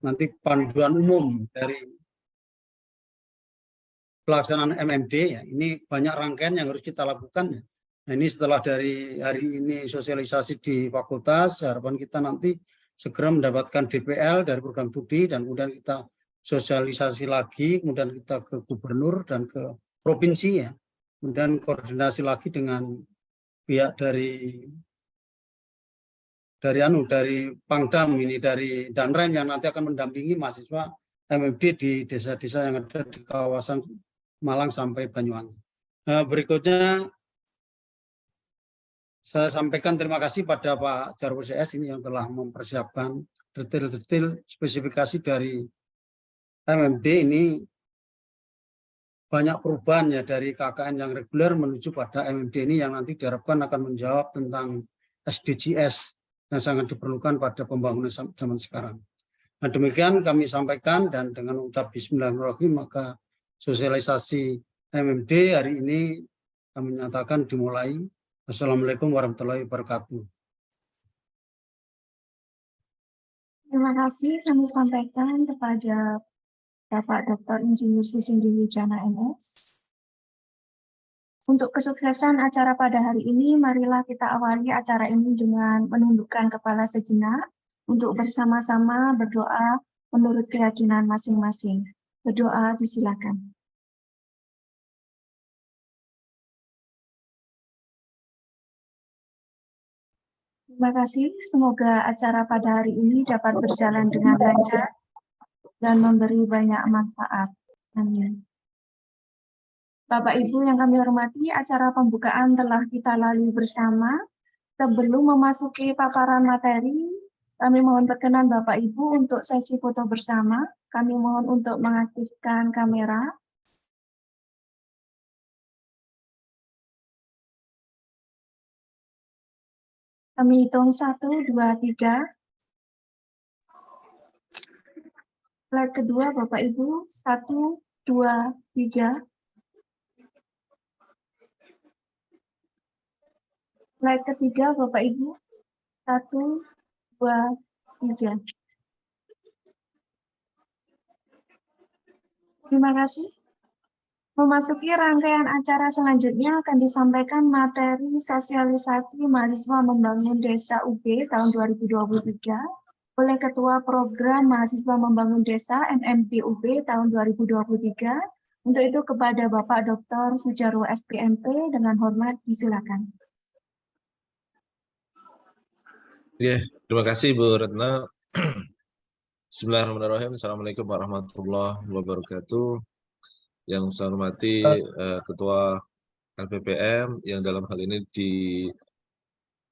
nanti panduan umum dari pelaksanaan MMD ya. Ini banyak rangkaian yang harus kita lakukan. Nah, ini setelah dari hari ini sosialisasi di fakultas, harapan kita nanti segera mendapatkan DPL dari program studi dan kemudian kita sosialisasi lagi, kemudian kita ke gubernur dan ke provinsi ya. Kemudian koordinasi lagi dengan pihak dari Pangdam ini, dari Danrem yang nanti akan mendampingi mahasiswa MMD di desa-desa yang ada di kawasan Malang sampai Banyuwangi. Nah, berikutnya saya sampaikan terima kasih pada Pak Jarwo CS ini yang telah mempersiapkan detail-detail spesifikasi dari MMD ini. Banyak perubahan ya dari KKN yang reguler menuju pada MMD ini yang nanti diharapkan akan menjawab tentang SDGs yang sangat diperlukan pada pembangunan zaman sekarang. Nah, demikian kami sampaikan dan dengan ucap bismillahirrahmanirrahim maka sosialisasi MMD hari ini kami nyatakan dimulai. Assalamualaikum warahmatullahi wabarakatuh. Terima kasih kami sampaikan kepada Bapak Dr. Insinyur Sisindi Wijana MS. Untuk kesuksesan acara pada hari ini, marilah kita awali acara ini dengan menundukkan kepala sejenak untuk bersama-sama berdoa menurut keyakinan masing-masing. Berdoa disilakan. Terima kasih, semoga acara pada hari ini dapat berjalan dengan lancar dan memberi banyak manfaat. Amin. Bapak Ibu yang kami hormati, acara pembukaan telah kita lalui bersama. Sebelum memasuki paparan materi, kami mohon berkenan Bapak Ibu untuk sesi foto bersama. Kami mohon untuk mengaktifkan kamera. Kami hitung 1, 2, 3. Slide kedua Bapak Ibu, 1, 2, 3. Slide ketiga Bapak Ibu, 1, 2, 3. Terima kasih. Memasuki rangkaian acara selanjutnya akan disampaikan materi sosialisasi mahasiswa membangun desa UB tahun 2023 oleh Ketua Program Mahasiswa Membangun Desa MMD UB tahun 2023. Untuk itu kepada Bapak Dr. Sujarwo SPMP dengan hormat disilakan. Oke, terima kasih Bu Retna. Bismillahirrahmanirrahim. Assalamualaikum warahmatullahi wabarakatuh. Yang saya hormati Ketua LPPM yang dalam hal ini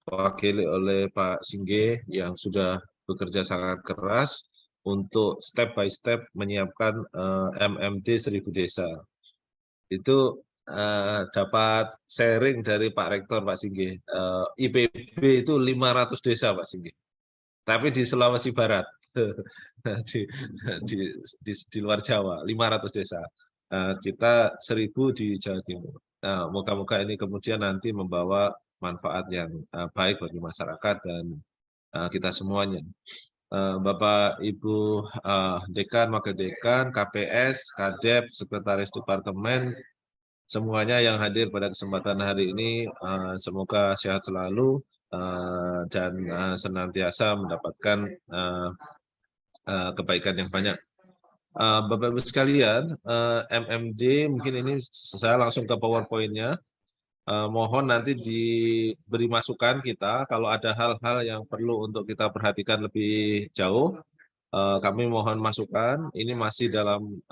diwakili oleh Pak Singge yang sudah bekerja sangat keras untuk step by step menyiapkan MMD 1000 desa. Itu dapat sharing dari Pak Rektor Pak Singge. IPB itu 500 desa Pak Singge. Tapi di Sulawesi Barat, di luar Jawa, 500 desa. Kita 1000 di Jawa Timur. Moga-moga ini kemudian nanti membawa manfaat yang baik bagi masyarakat dan kita semuanya. Bapak Ibu Dekan, Wakil Dekan, KPS, Kadep, Sekretaris Departemen, semuanya yang hadir pada kesempatan hari ini, semoga sehat selalu dan senantiasa mendapatkan kebaikan yang banyak. Bapak Ibu sekalian, MMD mungkin ini saya langsung ke PowerPoint-nya. Mohon nanti diberi masukan kita kalau ada hal-hal yang perlu untuk kita perhatikan lebih jauh. Kami mohon masukan. Ini masih dalam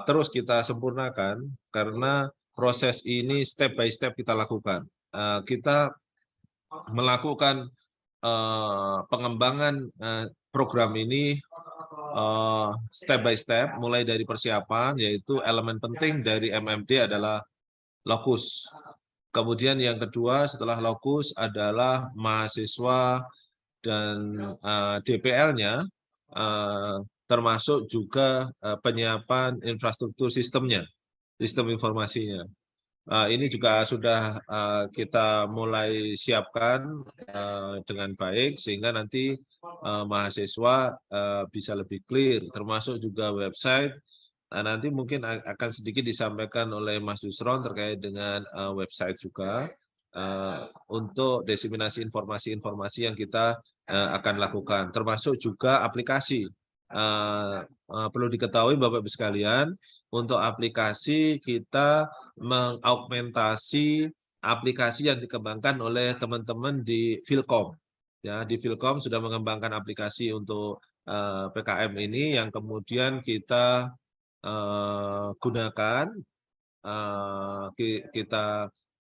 terus kita sempurnakan karena proses ini step by step kita lakukan. Kita melakukan pengembangan program ini step by step, mulai dari persiapan, yaitu elemen penting dari MMD adalah lokus. Kemudian yang kedua setelah lokus adalah mahasiswa dan DPL-nya, termasuk juga penyiapan infrastruktur sistemnya, sistem informasinya. Ini juga sudah kita mulai siapkan dengan baik, sehingga nanti mahasiswa bisa lebih clear, termasuk juga website. Nah, nanti mungkin akan sedikit disampaikan oleh Mas Yusron terkait dengan website juga untuk diseminasi informasi-informasi yang kita akan lakukan, termasuk juga aplikasi. Perlu diketahui Bapak Ibu sekalian, untuk aplikasi kita mengaugmentasi aplikasi yang dikembangkan oleh teman-teman di Philcom. Ya, di Philcom sudah mengembangkan aplikasi untuk PKM ini yang kemudian kita gunakan, kita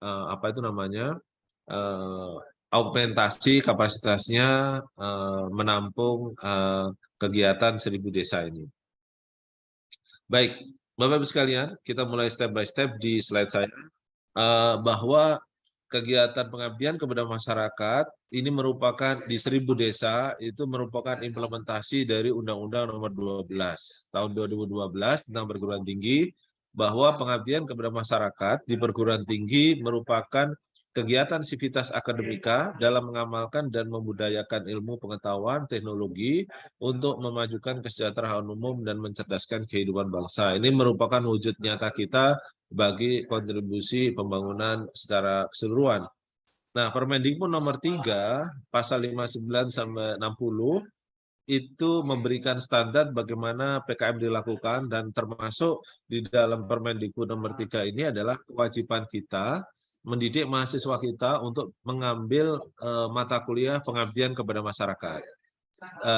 apa itu namanya, augmentasi kapasitasnya menampung kegiatan 1000 desa ini. Baik, Bapak Ibu sekalian, kita mulai step by step di slide saya, bahwa kegiatan pengabdian kepada masyarakat ini merupakan di 1000 desa, itu merupakan implementasi dari Undang-Undang Nomor 12 Tahun 2012 tentang perguruan tinggi, bahwa pengabdian kepada masyarakat di perguruan tinggi merupakan kegiatan sivitas akademika dalam mengamalkan dan membudayakan ilmu pengetahuan teknologi untuk memajukan kesejahteraan umum dan mencerdaskan kehidupan bangsa. Ini merupakan wujud nyata kita bagi kontribusi pembangunan secara keseluruhan. Nah, Permendikbud nomor 3, pasal 59 sampai 60, itu memberikan standar bagaimana PKM dilakukan, dan termasuk di dalam Permendikbud nomor 3 ini adalah kewajiban kita mendidik mahasiswa kita untuk mengambil mata kuliah pengabdian kepada masyarakat,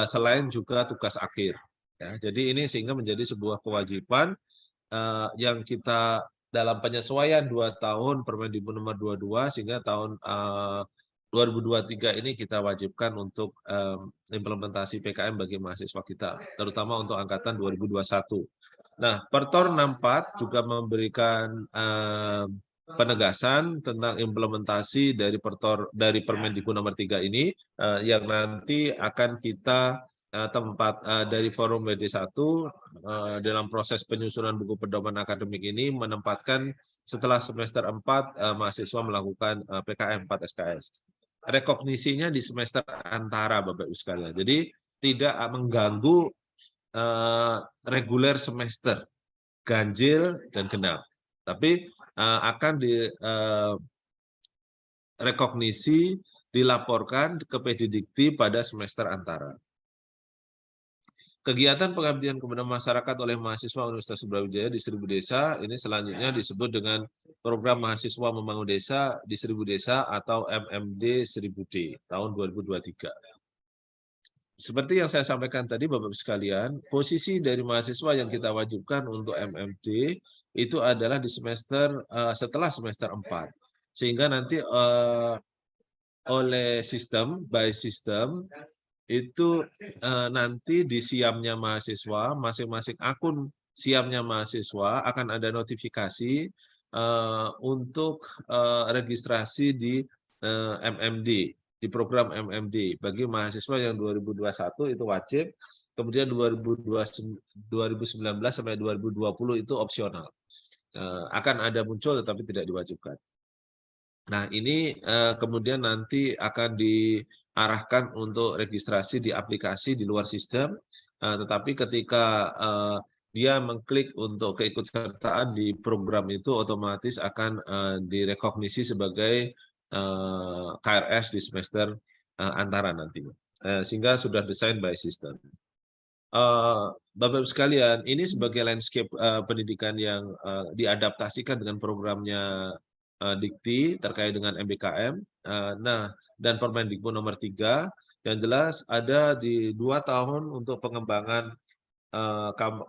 selain juga tugas akhir. Ya, jadi ini sehingga menjadi sebuah kewajiban yang kita dalam penyesuaian 2 tahun Permendikbud nomor 22 sehingga tahun 2023 ini kita wajibkan untuk implementasi PKM bagi mahasiswa kita, terutama untuk angkatan 2021. Nah, Pertor 64 juga memberikan penegasan tentang implementasi dari Permendikbud nomor 3 ini yang nanti akan kita dari Forum BD1 dalam proses penyusunan buku pedoman akademik ini menempatkan setelah semester 4 mahasiswa melakukan PKM 4 SKS. Rekognisinya di semester antara Bapak Ibu sekalian. Jadi tidak mengganggu reguler semester, ganjil dan genap. Tapi akan direkognisi, dilaporkan ke PDDikti pada semester antara. Kegiatan pengabdian kepada masyarakat oleh mahasiswa Universitas Brawijaya di 1000 desa ini selanjutnya disebut dengan Program Mahasiswa Membangun Desa di 1000 Desa atau MMD 1000D tahun 2023. Seperti yang saya sampaikan tadi Bapak-Ibu sekalian, posisi dari mahasiswa yang kita wajibkan untuk MMD itu adalah di semester setelah semester 4. Sehingga nanti oleh sistem, by system, itu nanti di SIAM-nya mahasiswa, masing-masing akun SIAM-nya mahasiswa akan ada notifikasi untuk registrasi di MMD, di program MMD. Bagi mahasiswa yang 2021 itu wajib, kemudian 2019 sampai 2020 itu opsional. Akan ada muncul tetapi tidak diwajibkan. Nah, ini kemudian nanti akan diarahkan untuk registrasi di aplikasi di luar sistem, tetapi ketika dia mengklik untuk keikutsertaan di program itu otomatis akan direkognisi sebagai KRS di semester antara nantinya, sehingga sudah desain by system. Bapak-Ibu sekalian, ini sebagai landscape pendidikan yang diadaptasikan dengan programnya Dikti terkait dengan MBKM. Nah, dan Permendikbud nomor 3 yang jelas ada di 2 tahun untuk pengembangan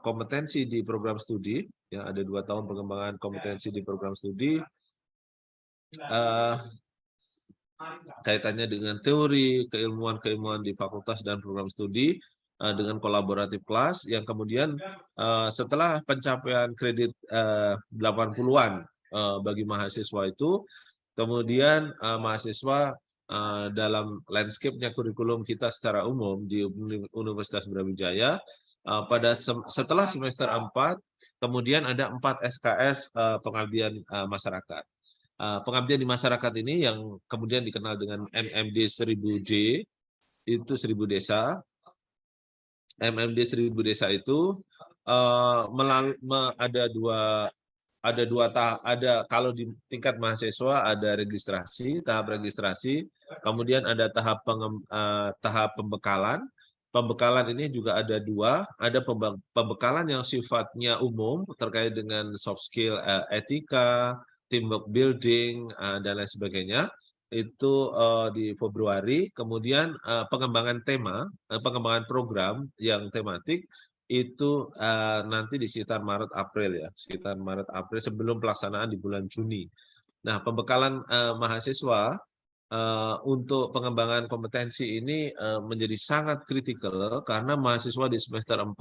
kompetensi di program studi. Ya, ada 2 tahun pengembangan kompetensi di program studi. Kaitannya dengan teori, keilmuan di fakultas dan program studi dengan kolaboratif kelas yang kemudian setelah pencapaian kredit 80-an bagi mahasiswa itu, kemudian mahasiswa dalam landscape-nya kurikulum kita secara umum di Universitas Brawijaya setelah semester 4 kemudian ada 4 SKS pengabdian masyarakat. Pengabdian di masyarakat ini yang kemudian dikenal dengan MMD 1000D itu 1000 desa. MMD 1000 desa itu ada kalau di tingkat mahasiswa ada registrasi, tahap registrasi, kemudian ada tahap pembekalan. Pembekalan ini juga ada 2, ada pembekalan yang sifatnya umum terkait dengan soft skill, etika, teamwork building, dan lain sebagainya. Itu di Februari, kemudian pengembangan tema, pengembangan program yang tematik, itu nanti di sekitar Maret-April ya, sekitar Maret-April sebelum pelaksanaan di bulan Juni. Nah, pembekalan mahasiswa untuk pengembangan kompetensi ini menjadi sangat kritikal karena mahasiswa di semester 4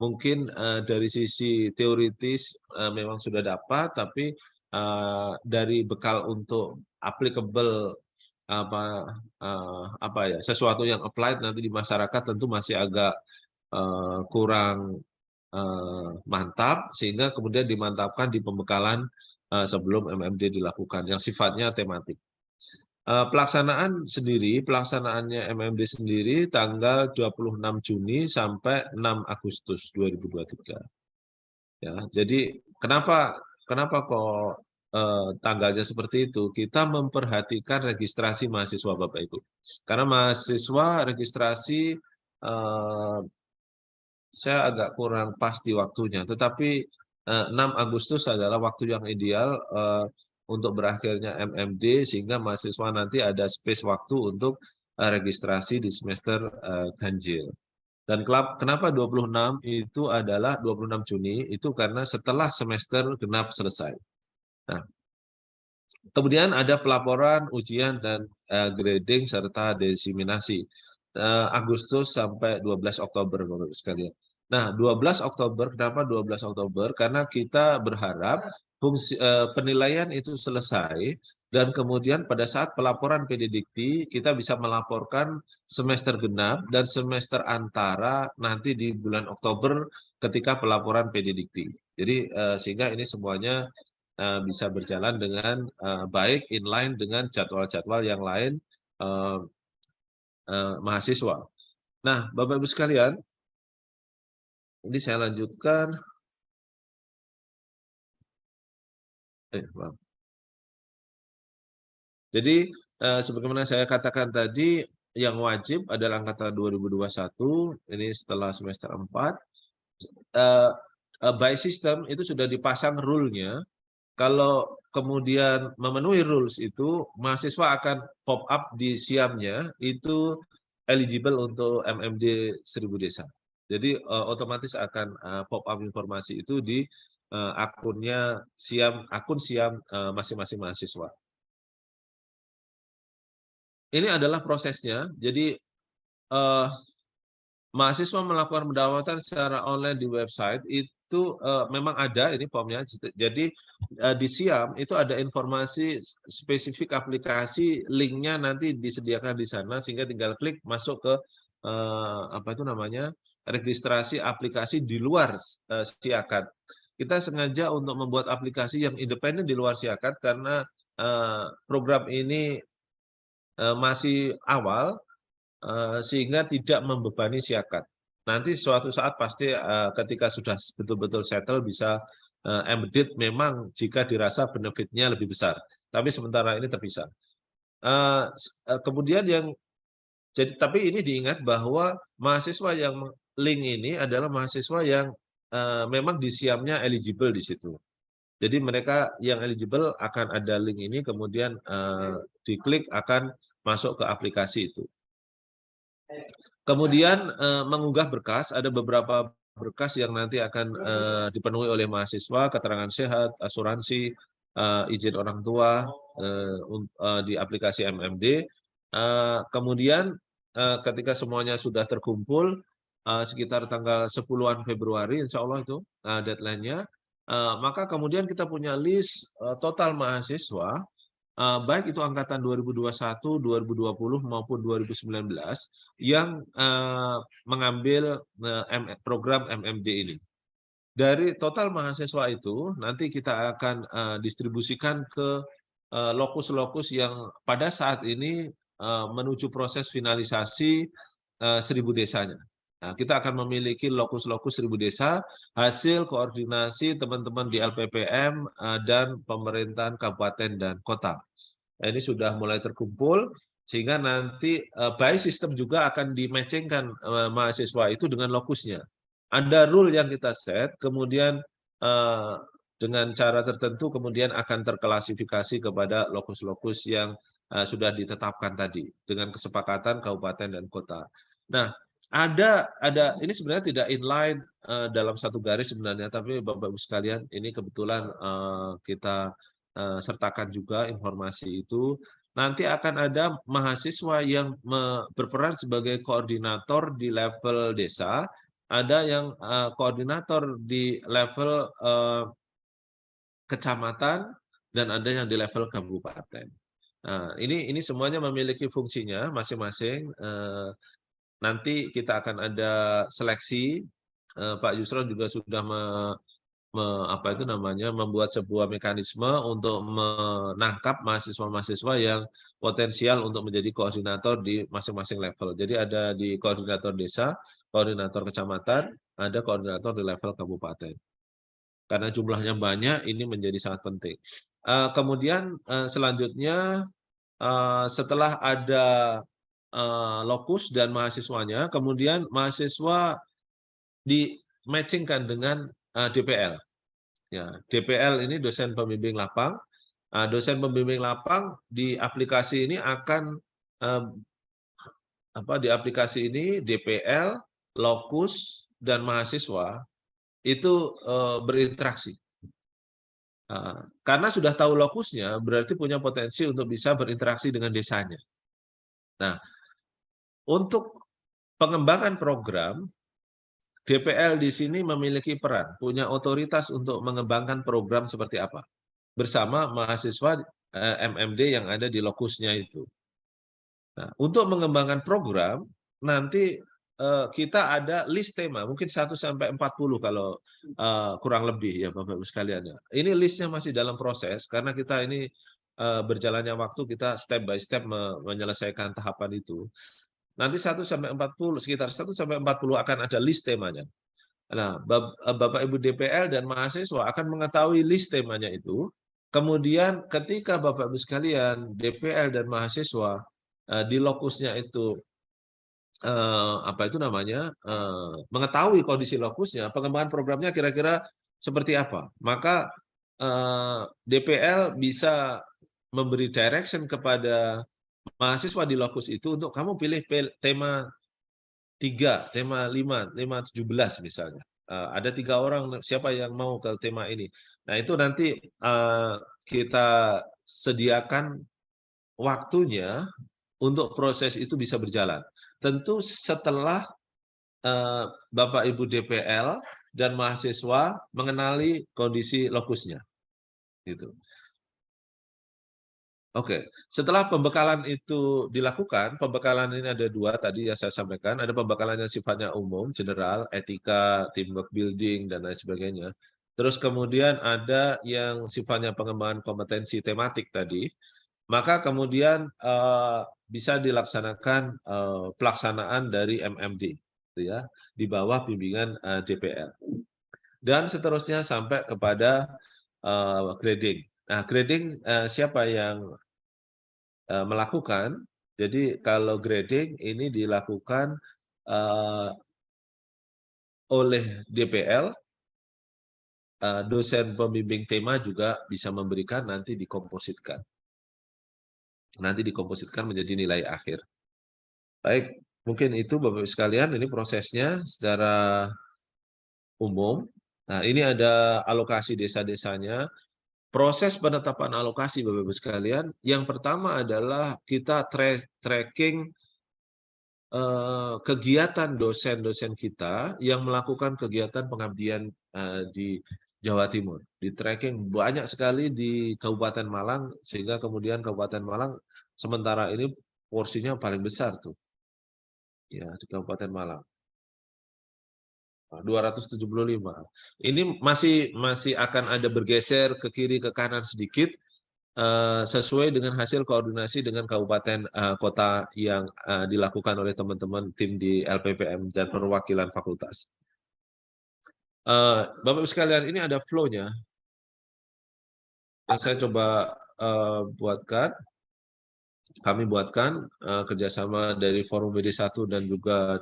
mungkin dari sisi teoritis memang sudah dapat, tapi dari bekal untuk applicable sesuatu yang applied nanti di masyarakat tentu masih agak kurang mantap, sehingga kemudian dimantapkan di pembekalan sebelum MMD dilakukan yang sifatnya tematik. Pelaksanaannya MMD sendiri tanggal 26 Juni sampai 6 Agustus 2023. Ya, jadi kenapa kok tanggalnya seperti itu? Kita memperhatikan registrasi mahasiswa Bapak Ibu. Karena mahasiswa registrasi saya agak kurang pasti waktunya, tetapi 6 Agustus adalah waktu yang ideal untuk berakhirnya MMD, sehingga mahasiswa nanti ada space waktu untuk registrasi di semester ganjil. Dan kenapa 26 itu adalah 26 Juni, itu karena setelah semester genap selesai. Nah, kemudian ada pelaporan, ujian, dan grading serta diseminasi. Agustus sampai 12 Oktober Bapak sekalian. Nah, 12 Oktober, kenapa 12 Oktober? Karena kita berharap penilaian itu selesai dan kemudian pada saat pelaporan PDDikti kita bisa melaporkan semester genap dan semester antara nanti di bulan Oktober ketika pelaporan PDDikti. Jadi sehingga ini semuanya bisa berjalan dengan baik, inline dengan jadwal-jadwal yang lain mahasiswa. Nah, Bapak Ibu sekalian, ini saya lanjutkan. Jadi sebagaimana saya katakan tadi, yang wajib adalah angkatan 2021, ini setelah semester 4. By system itu sudah dipasang rule-nya. Kalau kemudian memenuhi rules itu, mahasiswa akan pop up di SIAM-nya, itu eligible untuk MMD 1000 desa. Jadi otomatis akan pop up informasi itu di akunnya akun SIAM masing-masing mahasiswa. Ini adalah prosesnya. Jadi mahasiswa melakukan pendaftaran secara online di website itu memang ada ini formnya. Jadi di SIAM itu ada informasi spesifik aplikasi, linknya nanti disediakan di sana sehingga tinggal klik masuk ke registrasi aplikasi di luar SIAKAD. Kita sengaja untuk membuat aplikasi yang independen di luar SIAKAD karena program ini masih awal, sehingga tidak membebani SIAKAD. Nanti suatu saat pasti ketika sudah betul-betul settle bisa embedded memang jika dirasa benefitnya lebih besar. Tapi sementara ini terpisah. Kemudian tapi ini diingat bahwa mahasiswa yang link ini adalah mahasiswa yang memang di SIAM-nya eligible di situ. Jadi mereka yang eligible akan ada link ini, kemudian diklik akan masuk ke aplikasi itu. Kemudian mengunggah berkas, ada beberapa berkas yang nanti akan dipenuhi oleh mahasiswa, keterangan sehat, asuransi, izin orang tua di aplikasi MMD. Kemudian ketika semuanya sudah terkumpul, sekitar tanggal 10-an Februari, insya Allah itu deadline-nya, maka kemudian kita punya list total mahasiswa, baik itu angkatan 2021, 2020 maupun 2019 yang mengambil program MMD ini. Dari total mahasiswa itu nanti kita akan distribusikan ke lokus-lokus yang pada saat ini menuju proses finalisasi 1000 desanya. Nah, kita akan memiliki lokus-lokus 1000 desa, hasil koordinasi teman-teman di LPPM dan pemerintahan kabupaten dan kota. Nah, ini sudah mulai terkumpul, sehingga nanti by system juga akan di-matchingkan mahasiswa itu dengan lokusnya. Ada rule yang kita set, kemudian dengan cara tertentu kemudian akan terklasifikasi kepada lokus-lokus yang sudah ditetapkan tadi, dengan kesepakatan kabupaten dan kota. Nah, ada ini sebenarnya tidak inline dalam satu garis sebenarnya, tapi Bapak Ibu sekalian, ini kebetulan kita sertakan juga informasi itu. Nanti akan ada mahasiswa yang berperan sebagai koordinator di level desa, ada yang koordinator di level kecamatan, dan ada yang di level kabupaten. Nah, ini semuanya memiliki fungsinya masing-masing. Nanti kita akan ada seleksi. Pak Yusron juga sudah membuat sebuah mekanisme untuk menangkap mahasiswa-mahasiswa yang potensial untuk menjadi koordinator di masing-masing level. Jadi ada di koordinator desa, koordinator kecamatan, ada koordinator di level kabupaten. Karena jumlahnya banyak, ini menjadi sangat penting. Kemudian selanjutnya setelah ada lokus dan mahasiswanya, kemudian mahasiswa di-matchingkan dengan DPL. Ya, DPL ini dosen pembimbing lapang. Dosen pembimbing lapang di aplikasi ini akan di aplikasi ini DPL, lokus, dan mahasiswa itu berinteraksi. Karena sudah tahu lokusnya, berarti punya potensi untuk bisa berinteraksi dengan desanya. Nah, untuk pengembangan program, DPL di sini memiliki peran, punya otoritas untuk mengembangkan program seperti apa, bersama mahasiswa MMD yang ada di lokusnya itu. Nah, untuk mengembangkan program, nanti kita ada list tema, mungkin 1-40 kalau kurang lebih ya Bapak-Ibu sekalian. Ini listnya masih dalam proses, karena kita ini berjalannya waktu, kita step by step menyelesaikan tahapan itu. Nanti 1-40, sekitar 1-40 akan ada list temanya. Nah, Bapak Ibu DPL dan mahasiswa akan mengetahui list temanya itu. Kemudian ketika Bapak Ibu sekalian, DPL dan mahasiswa di lokusnya itu mengetahui kondisi lokusnya, pengembangan programnya kira-kira seperti apa. Maka DPL bisa memberi direction kepada mahasiswa di lokus itu untuk kamu pilih tema 3, tema 5, tema 17 misalnya. Ada 3 orang, siapa yang mau ke tema ini. Nah, itu nanti kita sediakan waktunya untuk proses itu bisa berjalan. Tentu setelah Bapak Ibu DPL dan mahasiswa mengenali kondisi lokusnya. Gitu. Oke, setelah pembekalan itu dilakukan, pembekalan ini ada 2 tadi yang saya sampaikan, ada pembekalan yang sifatnya umum, general, etika, teamwork building, dan lain sebagainya. Terus kemudian ada yang sifatnya pengembangan kompetensi tematik tadi, maka kemudian bisa dilaksanakan pelaksanaan dari MMD, gitu ya, di bawah bimbingan DPL. Dan seterusnya sampai kepada grading. Nah, grading siapa yang melakukan? Jadi kalau grading ini dilakukan oleh DPL, dosen pembimbing tema juga bisa memberikan, nanti dikompositkan. Nanti dikompositkan menjadi nilai akhir. Baik, mungkin itu Bapak-Ibu sekalian, ini prosesnya secara umum. Nah, ini ada alokasi desa-desanya. Proses penetapan alokasi Bapak-Ibu sekalian, yang pertama adalah kita tracking kegiatan dosen-dosen kita yang melakukan kegiatan pengabdian di Jawa Timur. Di tracking banyak sekali di Kabupaten Malang, sehingga kemudian Kabupaten Malang sementara ini porsinya paling besar tuh. Ya, di Kabupaten Malang. 275. Ini masih akan ada bergeser ke kiri ke kanan sedikit. sesuai dengan hasil koordinasi dengan kabupaten kota yang dilakukan oleh teman-teman tim di LPPM dan perwakilan fakultas. Bapak Ibu sekalian, ini ada flow-nya yang saya coba buatkan. Kami buatkan kerjasama dari Forum BD1 dan juga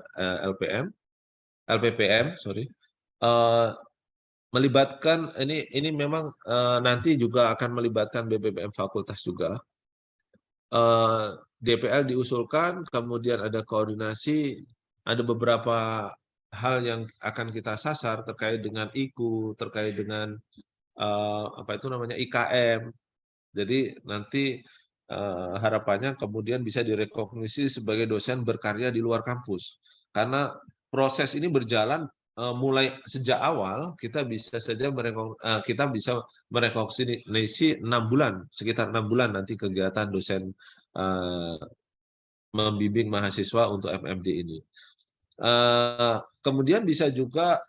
LPPM, melibatkan ini memang nanti juga akan melibatkan BPPM fakultas juga. DPL diusulkan, kemudian ada koordinasi, ada beberapa hal yang akan kita sasar terkait dengan IKU, terkait dengan IKM. Jadi nanti harapannya kemudian bisa direkognisi sebagai dosen berkarya di luar kampus. Karena proses ini berjalan mulai sejak awal, kita bisa merekognisi 6 bulan, sekitar 6 bulan nanti kegiatan dosen membimbing mahasiswa untuk FMD ini. Kemudian bisa juga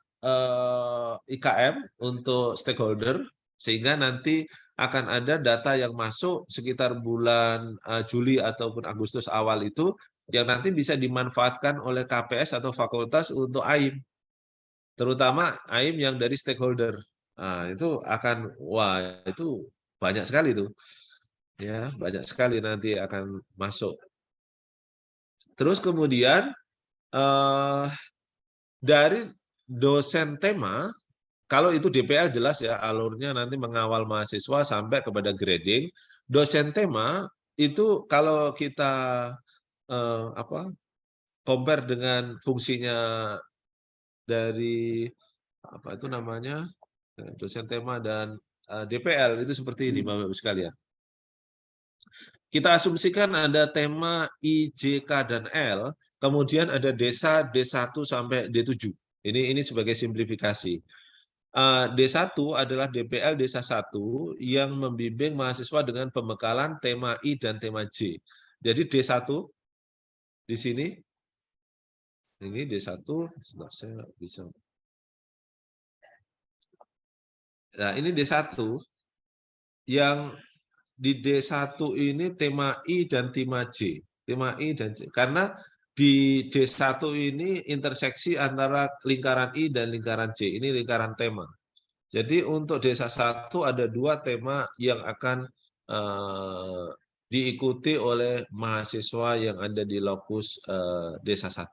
IKM untuk stakeholder, sehingga nanti akan ada data yang masuk sekitar bulan Juli ataupun Agustus awal itu, yang nanti bisa dimanfaatkan oleh KPS atau fakultas untuk AIM, terutama AIM yang dari stakeholder. Nah, itu akan, wah itu banyak sekali tuh, ya banyak sekali nanti akan masuk. Terus kemudian dari dosen tema, kalau itu DPL jelas ya alurnya nanti mengawal mahasiswa sampai kepada grading. Dosen tema itu kalau kita compare dengan fungsinya dari dosen tema dan DPL itu seperti ini, Bapak Ibu sekalian. Kita asumsikan ada tema I, J, K, dan L, kemudian ada desa D1 sampai D7. Ini sebagai simplifikasi. D1 adalah DPL Desa 1 yang membimbing mahasiswa dengan pembekalan tema I dan tema J. Jadi D1 di sini, ini D1, sebentar saya nggak bisa. Nah, ini D1 yang di D1 ini tema I dan tema J. Tema I dan J. Karena di D1 ini interseksi antara lingkaran I dan lingkaran J. Ini lingkaran tema. Jadi untuk Desa 1 ada 2 tema yang akan diikuti oleh mahasiswa yang ada di lokus Desa 1.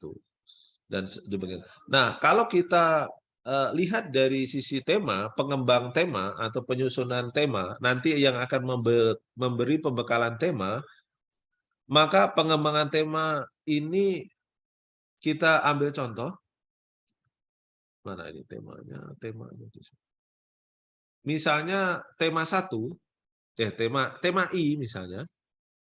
Dan demikian. Nah, kalau kita lihat dari sisi tema, pengembang tema atau penyusunan tema, nanti yang akan memberi pembekalan tema, maka pengembangan tema ini kita ambil contoh. Mana ini temanya? Misalnya tema 1, tema I misalnya.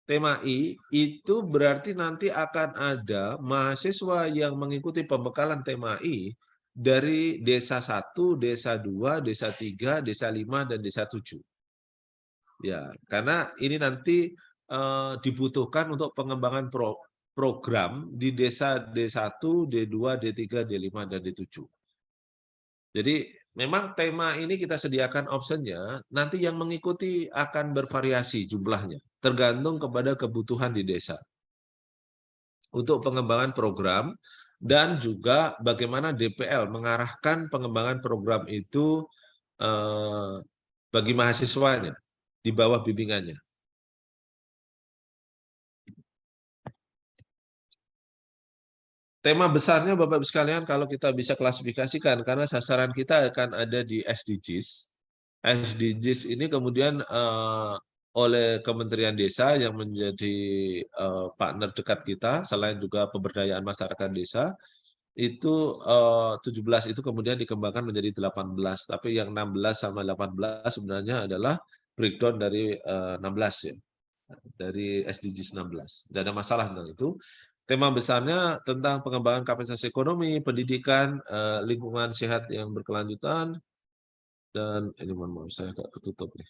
Tema I itu berarti nanti akan ada mahasiswa yang mengikuti pembekalan tema I dari Desa 1, Desa 2, Desa 3, Desa 5, dan Desa 7. Ya, karena ini nanti dibutuhkan untuk pengembangan program di Desa D1, D2, D3, D5, dan D7. Jadi memang tema ini kita sediakan optionnya, nanti yang mengikuti akan bervariasi jumlahnya, tergantung kepada kebutuhan di desa. Untuk pengembangan program, dan juga bagaimana DPL mengarahkan pengembangan program itu bagi mahasiswanya, di bawah bimbingannya. Tema besarnya Bapak-Ibu sekalian kalau kita bisa klasifikasikan, karena sasaran kita akan ada di SDGs. SDGs ini kemudian oleh Kementerian Desa yang menjadi partner dekat kita, selain juga pemberdayaan masyarakat desa, itu 17 itu kemudian dikembangkan menjadi 18, tapi yang 16 sama 18 sebenarnya adalah breakdown dari 16 ya, dari SDGs 16. Tidak ada masalah tentang itu. Tema besarnya tentang pengembangan kapasitas ekonomi, pendidikan, lingkungan sehat yang berkelanjutan, dan ini mohon maaf saya agak ketutup nih.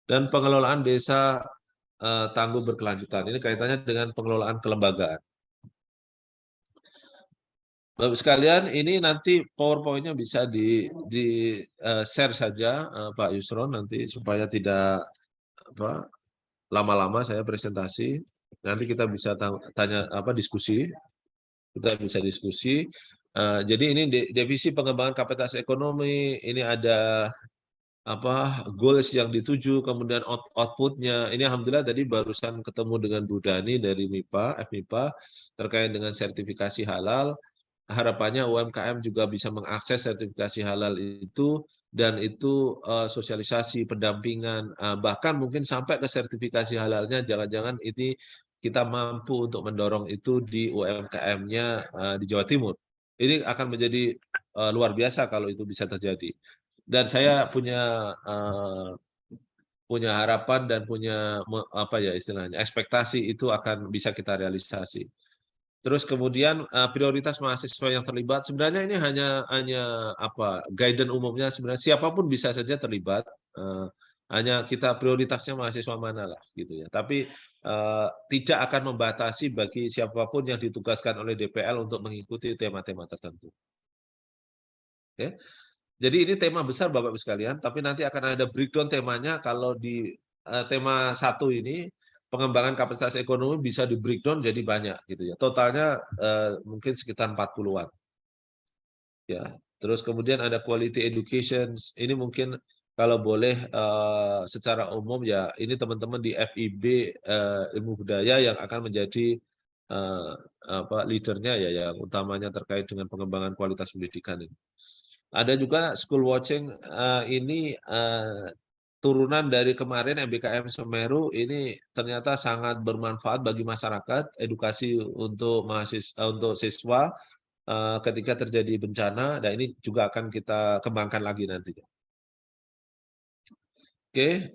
Dan pengelolaan desa tangguh berkelanjutan. Ini kaitannya dengan pengelolaan kelembagaan. Bapak sekalian, ini nanti PowerPoint-nya bisa di share saja Pak Yusron nanti supaya tidak lama-lama saya presentasi, nanti kita bisa tanya diskusi, kita bisa diskusi. Jadi ini divisi pengembangan kapasitas ekonomi, ini ada goals yang dituju, kemudian outputnya. Ini alhamdulillah tadi barusan ketemu dengan Bu Dani dari FMIPA terkait dengan sertifikasi halal. Harapannya UMKM juga bisa mengakses sertifikasi halal itu, dan itu sosialisasi, pendampingan, bahkan mungkin sampai ke sertifikasi halalnya, jangan-jangan ini kita mampu untuk mendorong itu di UMKM-nya di Jawa Timur. Ini akan menjadi luar biasa kalau itu bisa terjadi. Dan saya punya harapan dan punya istilahnya ekspektasi itu akan bisa kita realisasi. Terus kemudian prioritas mahasiswa yang terlibat, sebenarnya ini hanya guidance umumnya, sebenarnya siapapun bisa saja terlibat, hanya kita prioritasnya mahasiswa mana lah gitu ya. Tapi tidak akan membatasi bagi siapapun yang ditugaskan oleh DPL untuk mengikuti tema-tema tertentu. Oke. Jadi ini tema besar Bapak-Ibu sekalian, tapi nanti akan ada breakdown temanya. Kalau di tema 1 ini pengembangan kapasitas ekonomi bisa di breakdown jadi banyak gitu ya. Totalnya mungkin sekitar 40-an. Ya. Terus kemudian ada quality education. Ini mungkin kalau boleh secara umum ya, ini teman-teman di FIB Ilmu Budaya yang akan menjadi leadernya ya, yang utamanya terkait dengan pengembangan kualitas pendidikan ini. Ada juga school watching, ini turunan dari kemarin MBKM Semeru, ini ternyata sangat bermanfaat bagi masyarakat, edukasi untuk untuk siswa ketika terjadi bencana, dan ini juga akan kita kembangkan lagi nantinya. Oke,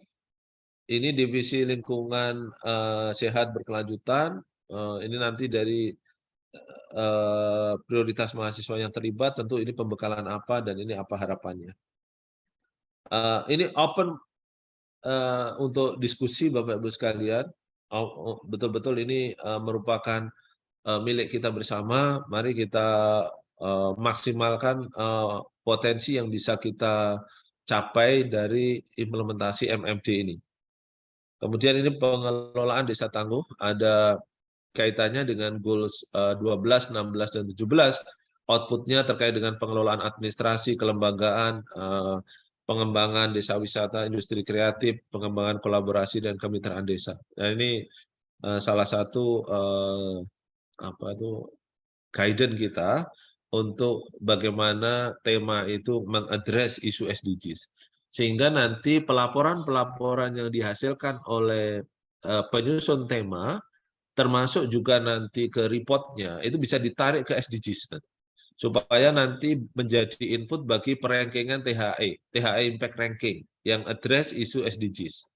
ini divisi lingkungan sehat berkelanjutan, ini nanti dari prioritas mahasiswa yang terlibat, tentu ini pembekalan apa dan ini apa harapannya. Ini open untuk diskusi Bapak-Ibu sekalian, betul-betul ini merupakan milik kita bersama. Mari kita maksimalkan potensi yang bisa kita capai dari implementasi MMD ini. Kemudian ini pengelolaan desa tangguh, ada kaitannya dengan goals 12, 16, dan 17, outputnya terkait dengan pengelolaan administrasi, kelembagaan, pengembangan desa wisata, industri kreatif, pengembangan kolaborasi, dan kemitraan desa. Nah ini salah satu guidance kita untuk bagaimana tema itu mengadres isu SDGs. Sehingga nanti pelaporan-pelaporan yang dihasilkan oleh penyusun tema, termasuk juga nanti ke reportnya, itu bisa ditarik ke SDGs supaya nanti menjadi input bagi perankingan THE Impact Ranking yang address isu SDGs.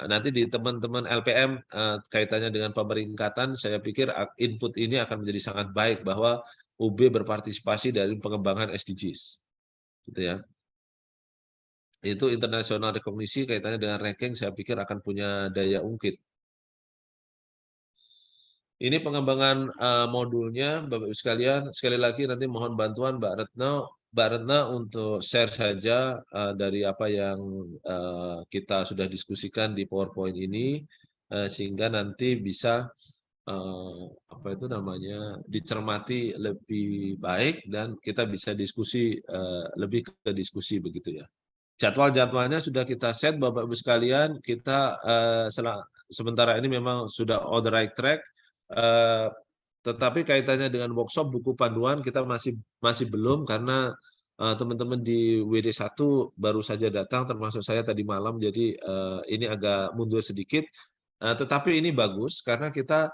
Nanti di teman-teman LPM kaitannya dengan pemeringkatan, saya pikir input ini akan menjadi sangat baik bahwa UB berpartisipasi dari pengembangan SDGs, gitu ya. Itu internasional rekognisi kaitannya dengan ranking, saya pikir akan punya daya ungkit. Ini pengembangan modulnya, Bapak-Ibu sekalian. Sekali lagi nanti mohon bantuan Mbak Retno untuk share saja dari apa yang kita sudah diskusikan di PowerPoint ini, sehingga nanti bisa dicermati lebih baik dan kita bisa diskusi lebih ke diskusi begitu ya. Jadwal-jadwalnya sudah kita set Bapak-Ibu sekalian. Kita sementara ini memang sudah on the right track. Tetapi kaitannya dengan workshop buku panduan kita masih belum, karena teman-teman di WD1 baru saja datang, termasuk saya tadi malam, jadi ini agak mundur sedikit. Tetapi ini bagus karena kita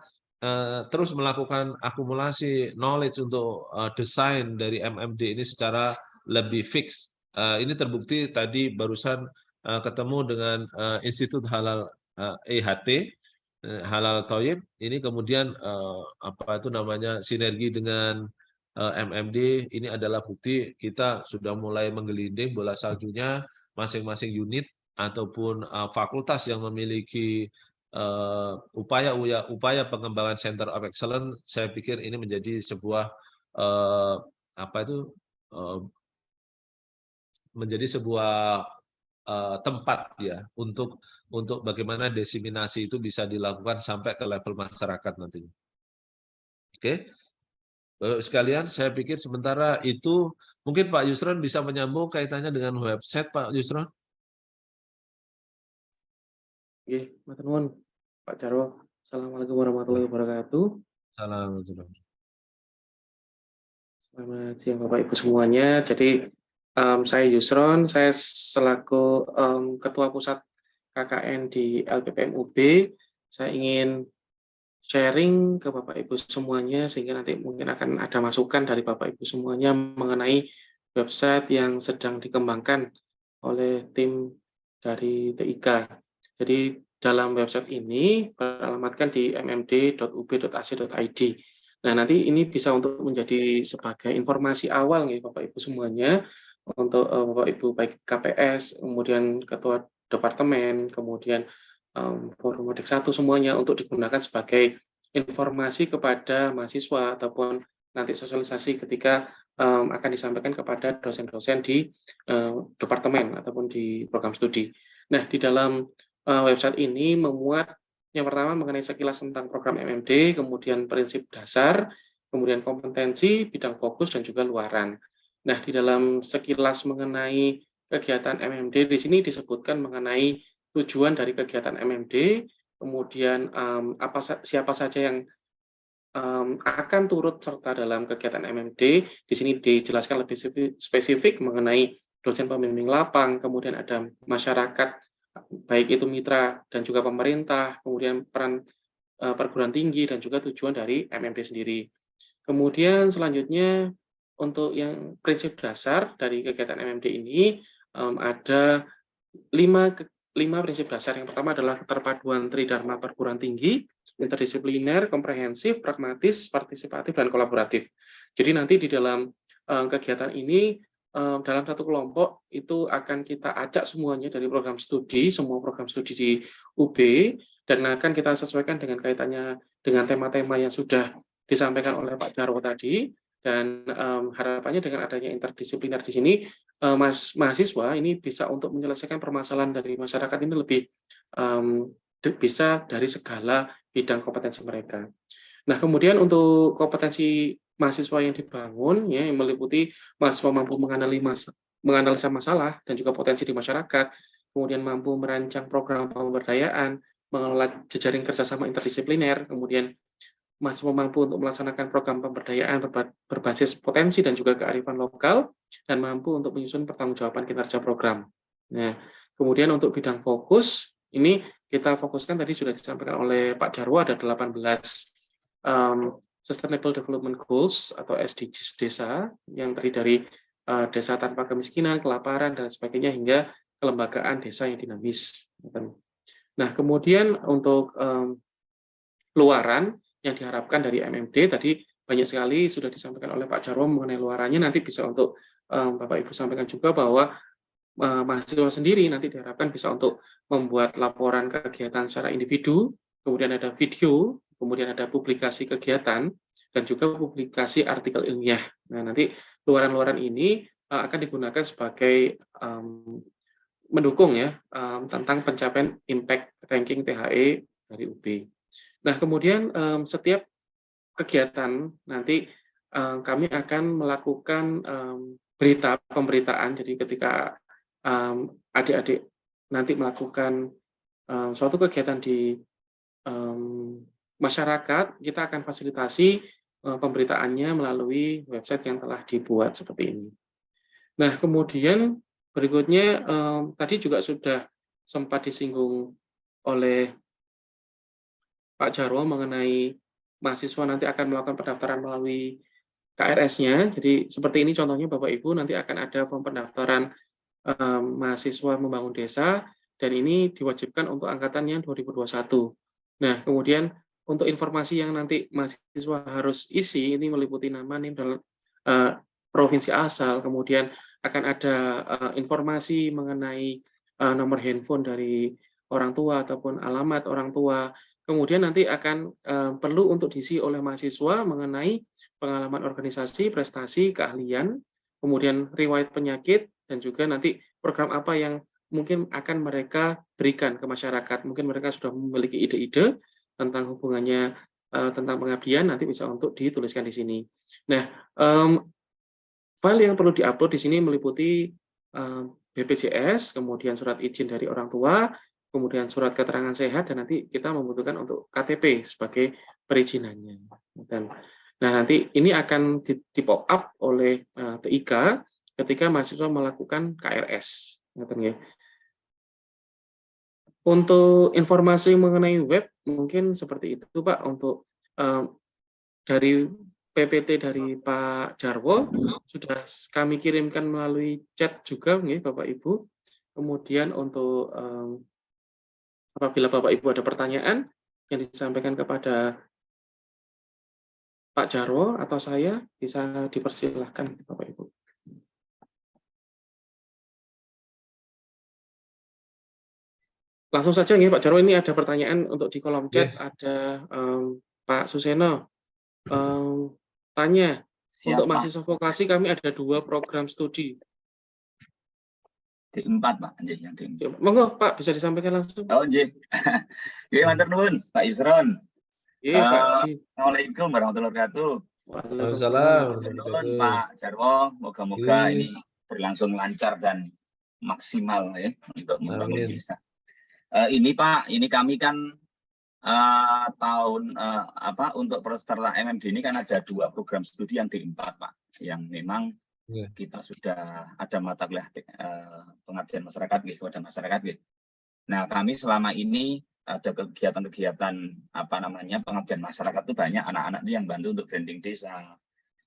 terus melakukan akumulasi knowledge untuk desain dari MMD ini secara lebih fix. Ini terbukti tadi barusan ketemu dengan Institut Halal EHT, Halal Thayyib, ini kemudian sinergi dengan MMD, ini adalah bukti kita sudah mulai menggelinding bola saljunya, masing-masing unit ataupun fakultas yang memiliki upaya pengembangan Center of Excellence. Saya pikir ini menjadi sebuah menjadi sebuah tempat ya untuk bagaimana diseminasi itu bisa dilakukan sampai ke level masyarakat nantinya. Oke, sekalian saya pikir sementara itu mungkin Pak Yusron bisa menyambung kaitannya dengan website Pak Yusron. Oke, matur nuwun Pak Jarwo. Assalamualaikum warahmatullahi wabarakatuh. Salam. Selamat siang Bapak Ibu semuanya. Jadi saya Yusron, saya selaku Ketua Pusat KKN di LPPM UB. Saya ingin sharing ke Bapak Ibu semuanya sehingga nanti mungkin akan ada masukan dari Bapak Ibu semuanya mengenai website yang sedang dikembangkan oleh tim dari TIK. Jadi dalam website ini beralamatkan di mmd.ub.ac.id. Nah, nanti ini bisa untuk menjadi sebagai informasi awal nih Bapak Ibu semuanya untuk Bapak Ibu baik KPS, kemudian Ketua Departemen, kemudian Forum Modik 1 semuanya untuk digunakan sebagai informasi kepada mahasiswa ataupun nanti sosialisasi ketika akan disampaikan kepada dosen-dosen di departemen ataupun di program studi. Nah, di dalam website ini memuat yang pertama mengenai sekilas tentang program MMD, kemudian prinsip dasar, kemudian kompetensi, bidang fokus, dan juga luaran. Nah, di dalam sekilas mengenai kegiatan MMD, di sini disebutkan mengenai tujuan dari kegiatan MMD, kemudian siapa saja yang akan turut serta dalam kegiatan MMD. Di sini dijelaskan lebih spesifik mengenai dosen pembimbing lapang, kemudian ada masyarakat, baik itu mitra dan juga pemerintah, kemudian peran perguruan tinggi, dan juga tujuan dari MMD sendiri. Kemudian selanjutnya, untuk yang prinsip dasar dari kegiatan MMD ini, ada 5 prinsip dasar. Yang pertama adalah keterpaduan tridharma perguruan tinggi, interdisipliner, komprehensif, pragmatis, partisipatif, dan kolaboratif. Jadi nanti di dalam kegiatan ini, dalam satu kelompok itu akan kita ajak semuanya dari program studi, semua program studi di UB, dan akan kita sesuaikan dengan kaitannya dengan tema-tema yang sudah disampaikan oleh Pak Jarwo tadi, dan harapannya dengan adanya interdisipliner di sini, mahasiswa ini bisa untuk menyelesaikan permasalahan dari masyarakat ini lebih bisa dari segala bidang kompetensi mereka. Nah, kemudian untuk kompetensi mahasiswa yang dibangun, ya, yang meliputi mahasiswa mampu menganalisa masalah dan juga potensi di masyarakat, kemudian mampu merancang program pemberdayaan, mengelola jejaring kerjasama interdisipliner, kemudian mahasiswa mampu untuk melaksanakan program pemberdayaan berbasis potensi dan juga kearifan lokal, dan mampu untuk menyusun pertanggungjawaban kinerja program. Nah, kemudian untuk bidang fokus, ini kita fokuskan tadi sudah disampaikan oleh Pak Jarwo, ada 18 Sustainable Development Goals atau SDGs desa, yang terdiri dari desa tanpa kemiskinan, kelaparan, dan sebagainya, hingga kelembagaan desa yang dinamis. Nah, kemudian untuk luaran yang diharapkan dari MMD, tadi banyak sekali sudah disampaikan oleh Pak Jarwo mengenai luarannya, nanti bisa untuk Bapak Ibu sampaikan juga bahwa mahasiswa sendiri nanti diharapkan bisa untuk membuat laporan kegiatan secara individu, kemudian ada video, kemudian ada publikasi kegiatan, dan juga publikasi artikel ilmiah. Nah, nanti luaran-luaran ini akan digunakan sebagai mendukung ya tentang pencapaian impact ranking THE dari UB. Nah, kemudian setiap kegiatan nanti kami akan melakukan pemberitaan. Jadi ketika adik-adik nanti melakukan suatu kegiatan di masyarakat, kita akan fasilitasi pemberitaannya melalui website yang telah dibuat seperti ini. Nah, kemudian berikutnya tadi juga sudah sempat disinggung oleh Pak Jarwo mengenai mahasiswa nanti akan melakukan pendaftaran melalui KRS-nya. Jadi seperti ini contohnya Bapak Ibu, nanti akan ada form pendaftaran mahasiswa membangun desa, dan ini diwajibkan untuk angkatan yang 2021. Nah, kemudian untuk informasi yang nanti mahasiswa harus isi, ini meliputi nama, NIM, dan provinsi asal, kemudian akan ada informasi mengenai nomor handphone dari orang tua ataupun alamat orang tua. Kemudian nanti akan perlu untuk diisi oleh mahasiswa mengenai pengalaman organisasi, prestasi, keahlian, kemudian riwayat penyakit, dan juga nanti program apa yang mungkin akan mereka berikan ke masyarakat. Mungkin mereka sudah memiliki ide-ide tentang hubungannya tentang pengabdian, nanti bisa untuk dituliskan di sini. Nah, file yang perlu diupload di sini meliputi BPJS, kemudian surat izin dari orang tua, kemudian surat keterangan sehat, dan nanti kita membutuhkan untuk KTP sebagai perizinannya. Nah, nanti ini akan di pop up oleh TIK ketika mahasiswa melakukan KRS. Untuk informasi mengenai web, mungkin seperti itu, Pak, untuk dari PPT dari Pak Jarwo, sudah kami kirimkan melalui chat juga, Bapak Ibu. Kemudian untuk apabila Bapak Ibu ada pertanyaan yang disampaikan kepada Pak Jarwo atau saya, bisa dipersilahkan, Bapak Ibu. Langsung saja, Pak Jarwo, ini ada pertanyaan untuk di kolom chat. Ada Pak Suseno tanya, untuk mahasiswa vokasi kami ada 2 program studi. D4, Pak. Yang D4. Monggo, Pak, bisa disampaikan langsung. Oh, nggih. Nggih, matur nuwun, Pak Yusron. Iya, Pak Ji. Assalamualaikum warahmatullahi wabarakatuh. Waalaikumsalam. Pak Jarwo, moga-moga ini berlangsung lancar dan maksimal ya untuk membangun desa. Ini Pak, ini kami kan untuk peserta MMD ini kan ada 2 program studi yang D4, Pak, yang memang kita sudah ada mata kuliah pengabdian masyarakat kepada masyarakat. Nah, kami selama ini ada kegiatan-kegiatan pengabdian masyarakat itu banyak anak-anak yang bantu untuk branding desa,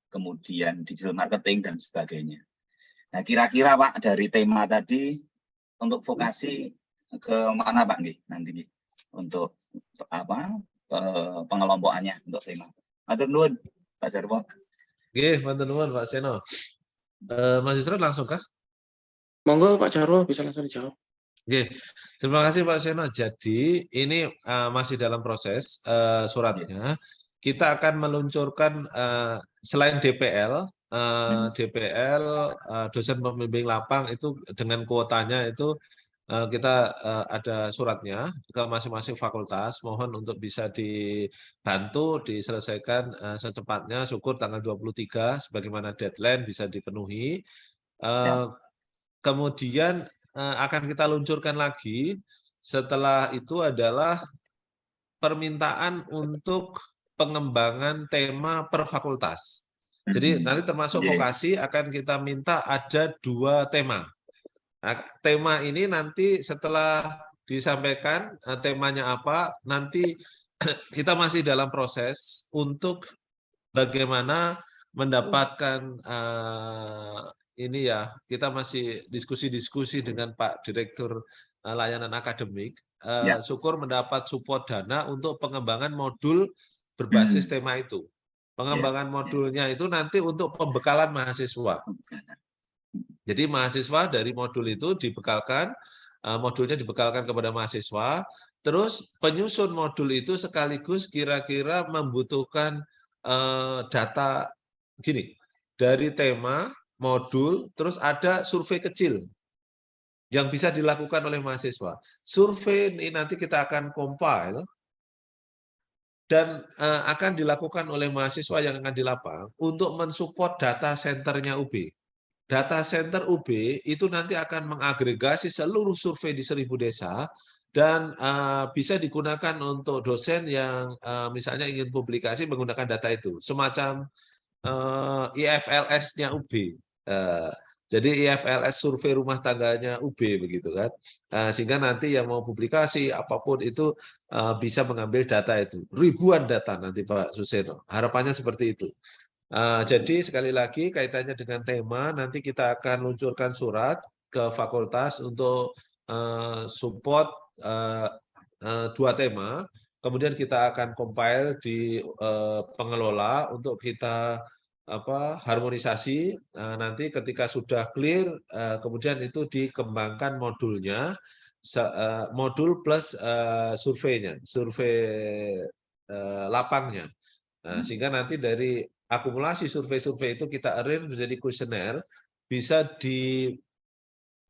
kemudian digital marketing dan sebagainya. Nah, kira-kira Pak dari tema tadi untuk vokasi ke mana Pak nanti untuk pengelompokannya untuk tema. Matur nuwun Pak Jarwo. Nggih, matur nuwun Pak Seno. Mas Yusron langsung kah? Monggo Pak Jarwo bisa langsung dijawab. Oke, terima kasih Pak Seno. Jadi ini masih dalam proses suratnya. Kita akan meluncurkan selain DPL, dosen pembimbing lapang itu dengan kuotanya itu kita ada suratnya ke masing-masing fakultas. Mohon untuk bisa dibantu diselesaikan secepatnya. Syukur tanggal 23 sebagaimana deadline bisa dipenuhi. Kemudian akan kita luncurkan lagi setelah itu adalah permintaan untuk pengembangan tema per fakultas. Jadi nanti termasuk vokasi akan kita minta ada 2 tema. Nah, tema ini nanti setelah disampaikan temanya apa, nanti kita masih dalam proses untuk bagaimana mendapatkan ini ya, kita masih diskusi-diskusi dengan Pak Direktur Layanan Akademik. Syukur mendapat support dana untuk pengembangan modul berbasis tema itu. Pengembangan modulnya itu nanti untuk pembekalan mahasiswa. Jadi mahasiswa dari modul itu dibekalkan, modulnya dibekalkan kepada mahasiswa, terus penyusun modul itu sekaligus kira-kira membutuhkan data gini, dari tema, modul, terus ada survei kecil yang bisa dilakukan oleh mahasiswa. Survei ini nanti kita akan compile dan akan dilakukan oleh mahasiswa yang akan di lapang untuk mensupport data centernya UB. Data center UB itu nanti akan mengagregasi seluruh survei di 1000 desa dan bisa digunakan untuk dosen yang misalnya ingin publikasi menggunakan data itu. Semacam IFLS-nya UB. Jadi IFLS survei rumah tangganya UB begitu kan. Sehingga nanti yang mau publikasi apapun itu bisa mengambil data itu. Ribuan data nanti Pak Suseno. Harapannya seperti itu. Jadi sekali lagi kaitannya dengan tema nanti kita akan luncurkan surat ke fakultas untuk support 2 tema. Kemudian kita akan compile di pengelola untuk kita harmonisasi. Nanti ketika sudah clear, kemudian itu dikembangkan modulnya, modul plus surveinya, survei lapangnya. Sehingga nanti dari akumulasi survei-survei itu kita arrange menjadi kuesioner, bisa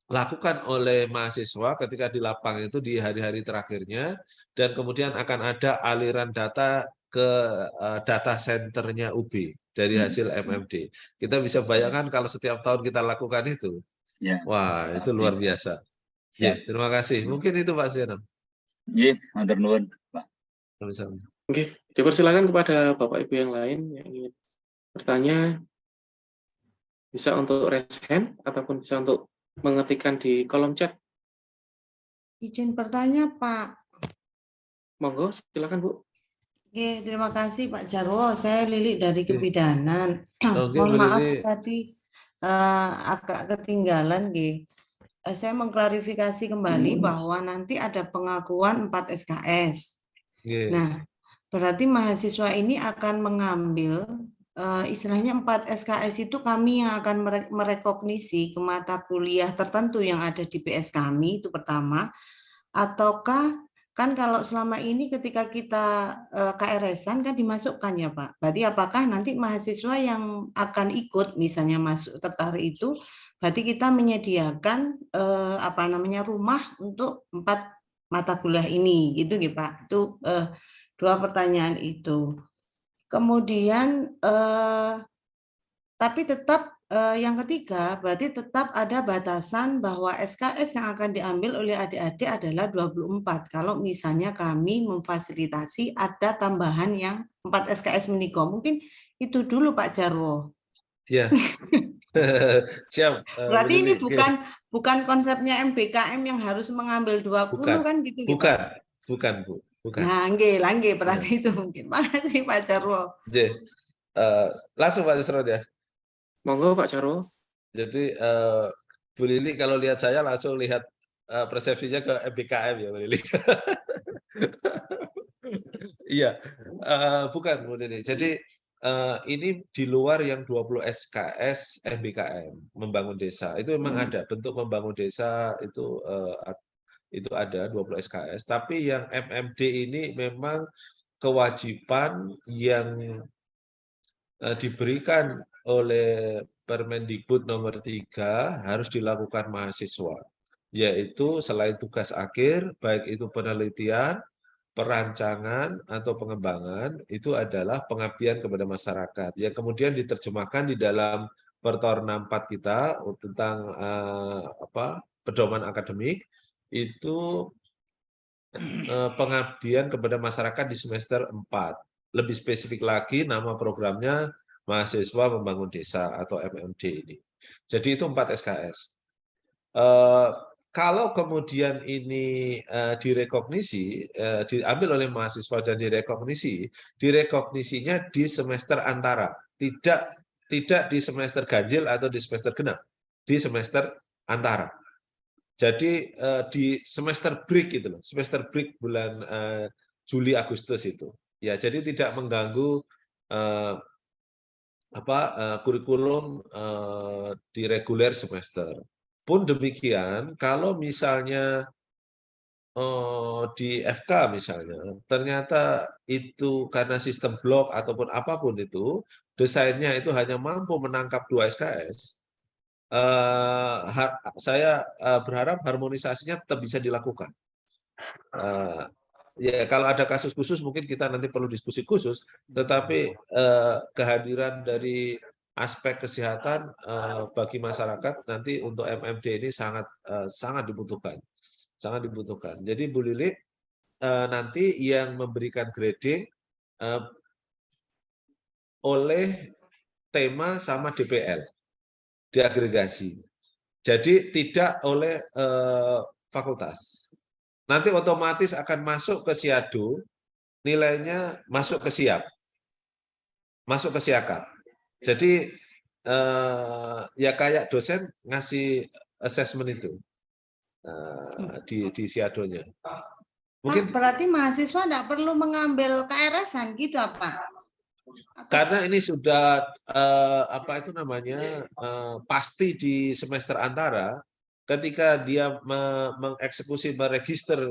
dilakukan oleh mahasiswa ketika di lapang itu di hari-hari terakhirnya, dan kemudian akan ada aliran data ke data centernya UB dari hasil MMD. Kita bisa bayangkan kalau setiap tahun kita lakukan itu, Ya. wah itu luar biasa. Ya, terima kasih. Mungkin itu Pak Zeno. Nggih, matur nuwun, Pak. Oke, dipersilakan kepada Bapak Ibu yang lain yang ingin bertanya, bisa untuk raise hand ataupun bisa untuk mengetikkan di kolom chat. Izin bertanya, Pak. Monggo, silakan Bu. Oke, terima kasih Pak Jarwo. Saya Lili dari Oke. Kebidanan. Oke, Mohon Bu maaf Lili. tadi agak ketinggalan, Nggih. Saya mengklarifikasi kembali bahwa nanti ada pengakuan 4 SKS. Oke. Nah, berarti mahasiswa ini akan mengambil istilahnya 4 SKS itu kami yang akan merekognisi ke mata kuliah tertentu yang ada di PS kami, itu pertama. Ataukah kan kalau selama ini ketika kita KRS-an kan dimasukkan ya Pak. Berarti apakah nanti mahasiswa yang akan ikut misalnya masuk tertarik itu, berarti kita menyediakan rumah untuk 4 mata kuliah ini, gitu gitu Pak. Itu 2 pertanyaan itu. Kemudian tapi tetap yang ketiga, berarti tetap ada batasan bahwa SKS yang akan diambil oleh adik-adik adalah 24. Kalau misalnya kami memfasilitasi ada tambahan yang 4 SKS menikah. Mungkin itu dulu Pak Jarwo. Ya. Siap. Berarti ini bukan konsepnya MBKM yang harus mengambil 20 bukan. kan gitu ya Bukan. Pak? Bukan, Bu. Bukan. Nah, nggih, berarti itu mungkin. Makasih Pak Jarwo. Langsung Pak Yusron ya. Monggo Pak Jarwo. Jadi Bu Lili kalau lihat saya langsung lihat persepsinya ke MBKM ya Bu Lili. Iya, bukan Bu Lili. Jadi ini di luar yang 20 SKS MBKM membangun desa. Itu memang ada bentuk membangun desa itu ada 20 SKS. Tapi yang MMD ini memang kewajiban yang diberikan oleh Permendikbud nomor 3 harus dilakukan mahasiswa, yaitu selain tugas akhir, baik itu penelitian, perancangan, atau pengembangan, itu adalah pengabdian kepada masyarakat, yang kemudian diterjemahkan di dalam Pertor 64 kita tentang pedoman akademik, itu pengabdian kepada masyarakat di semester 4. Lebih spesifik lagi, nama programnya Mahasiswa Membangun Desa atau MMD ini. Jadi itu 4 SKS. Kalau kemudian ini direkognisi, diambil oleh mahasiswa dan direkognisinya di semester antara, tidak di semester ganjil atau di semester genap, di semester antara. Jadi di semester break itu loh, semester break bulan Juli Agustus itu. Ya, jadi tidak mengganggu kurikulum di reguler semester. Pun demikian, kalau misalnya di FK misalnya, ternyata itu karena sistem blok ataupun apapun itu, desainnya itu hanya mampu menangkap 2 SKS, saya berharap harmonisasinya tetap bisa dilakukan. Ya, kalau ada kasus khusus mungkin kita nanti perlu diskusi khusus, tetapi kehadiran dari aspek kesehatan bagi masyarakat nanti untuk MMD ini sangat dibutuhkan. Sangat dibutuhkan. Jadi Bu Lili nanti yang memberikan grading oleh tema sama DPL diagregasi. Jadi tidak oleh fakultas. Nanti otomatis akan masuk ke Siado, nilainya masuk ke Siap, masuk ke Siakap. Jadi ya kayak dosen ngasih assessment itu di Siadonya. Mungkin berarti mahasiswa tidak perlu mengambil KRS-an gitu apa? Karena ini sudah pasti di semester antara. Ketika dia mengeksekusi, meregister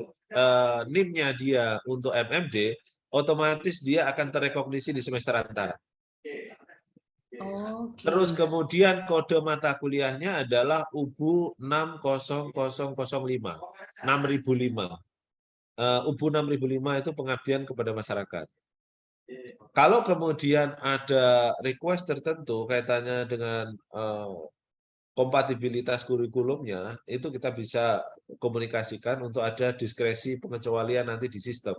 NIM-nya dia untuk MMD, otomatis dia akan terrekognisi di semester antara. Oh, Terus gitu. kemudian kode mata kuliahnya adalah UBU 60005, 6005. UBU 6005 itu pengabdian kepada masyarakat. Kalau kemudian ada request tertentu kaitannya dengan kompatibilitas kurikulumnya, itu kita bisa komunikasikan untuk ada diskresi pengecualian nanti di sistem.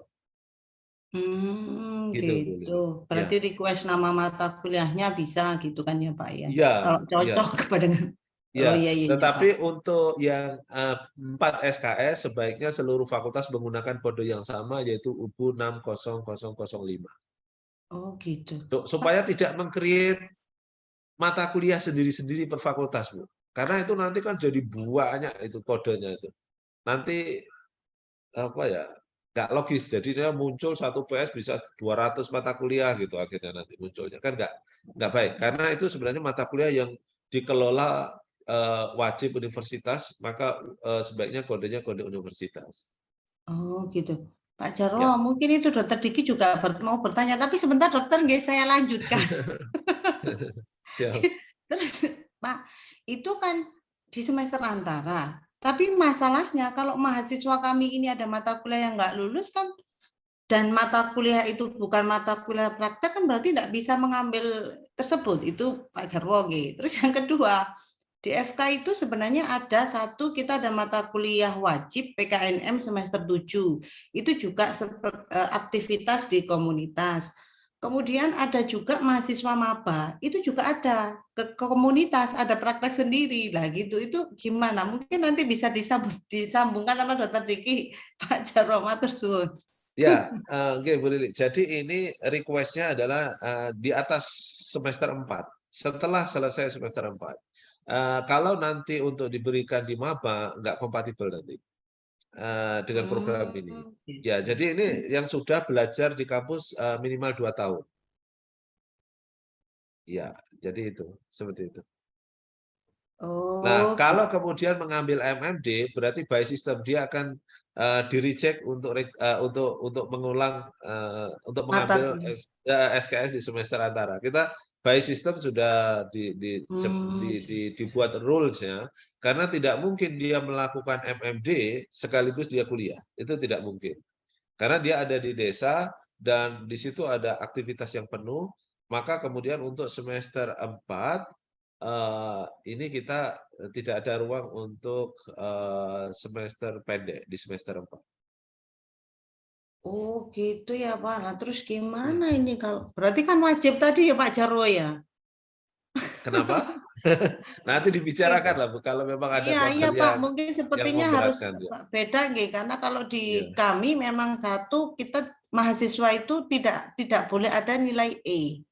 Gitu, Bu Gitu. Lili. Berarti Ya. request nama mata kuliahnya bisa gitu kan ya Pak ya? Iya, Kalau iya. cocok kepada Ya, oh iya iya iya, Pak. tetapi untuk yang 4 SKS sebaiknya seluruh fakultas menggunakan kode yang sama yaitu UBU 60005. Oh gitu. Supaya tidak meng-create mata kuliah sendiri-sendiri per fakultas, Bu. Karena itu nanti kan jadi banyak itu kodenya itu. Nanti apa ya? Nggak logis. Jadi dia muncul satu PS bisa 200 mata kuliah gitu akhirnya nanti munculnya. Kan nggak baik. Karena itu sebenarnya mata kuliah yang dikelola wajib universitas, maka sebaiknya kodenya kode universitas. Oh gitu. Pak Jarwo, Ya. mungkin itu Dokter Diki juga mau bertanya, tapi sebentar Dokter, nggak saya lanjutkan. Siap. Terus Pak, itu kan di semester antara. Tapi masalahnya kalau mahasiswa kami ini ada mata kuliah yang nggak lulus kan, dan mata kuliah itu bukan mata kuliah praktek kan berarti tidak bisa mengambil tersebut. Itu Pak Jarwo. Terus yang kedua, di FK itu sebenarnya ada kita ada mata kuliah wajib PKNM semester 7. Itu juga aktivitas di komunitas. Kemudian ada juga mahasiswa maba, itu juga ada ke komunitas, ada praktek sendiri lah gitu. Itu gimana? Mungkin nanti bisa disambungkan sama Dokter Diki, Pak Jarwo, matur suwun. Ya, oke Bu Lili. Jadi ini request-nya adalah di atas semester 4. Setelah selesai semester 4. Kalau nanti untuk diberikan di maba, nggak kompatibel nanti dengan program ini. Ya, jadi ini yang sudah belajar di kampus minimal 2 tahun. Ya, jadi itu, seperti itu. Nah, Oh, kalau kemudian mengambil MMD, berarti by system dia akan di-reject untuk mengulang untuk mengambil SKS di semester antara. Kita by system sudah dibuat rules-nya, karena tidak mungkin dia melakukan MMD sekaligus dia kuliah. Itu tidak mungkin. Karena dia ada di desa dan di situ ada aktivitas yang penuh, maka kemudian untuk semester 4 ini kita tidak ada ruang untuk semester pendek di semester 4. Oh gitu ya Pak. Nah, terus gimana ini kalau berarti kan wajib tadi ya Pak Jarwo ya? Kenapa? Nanti dibicarakan lah Bu, kalau memang ada Iya concern Pak, yang mungkin sepertinya harus memberatkan. Ya. beda gitu. Karena kalau di Ya. kami memang kita mahasiswa itu tidak boleh ada nilai E.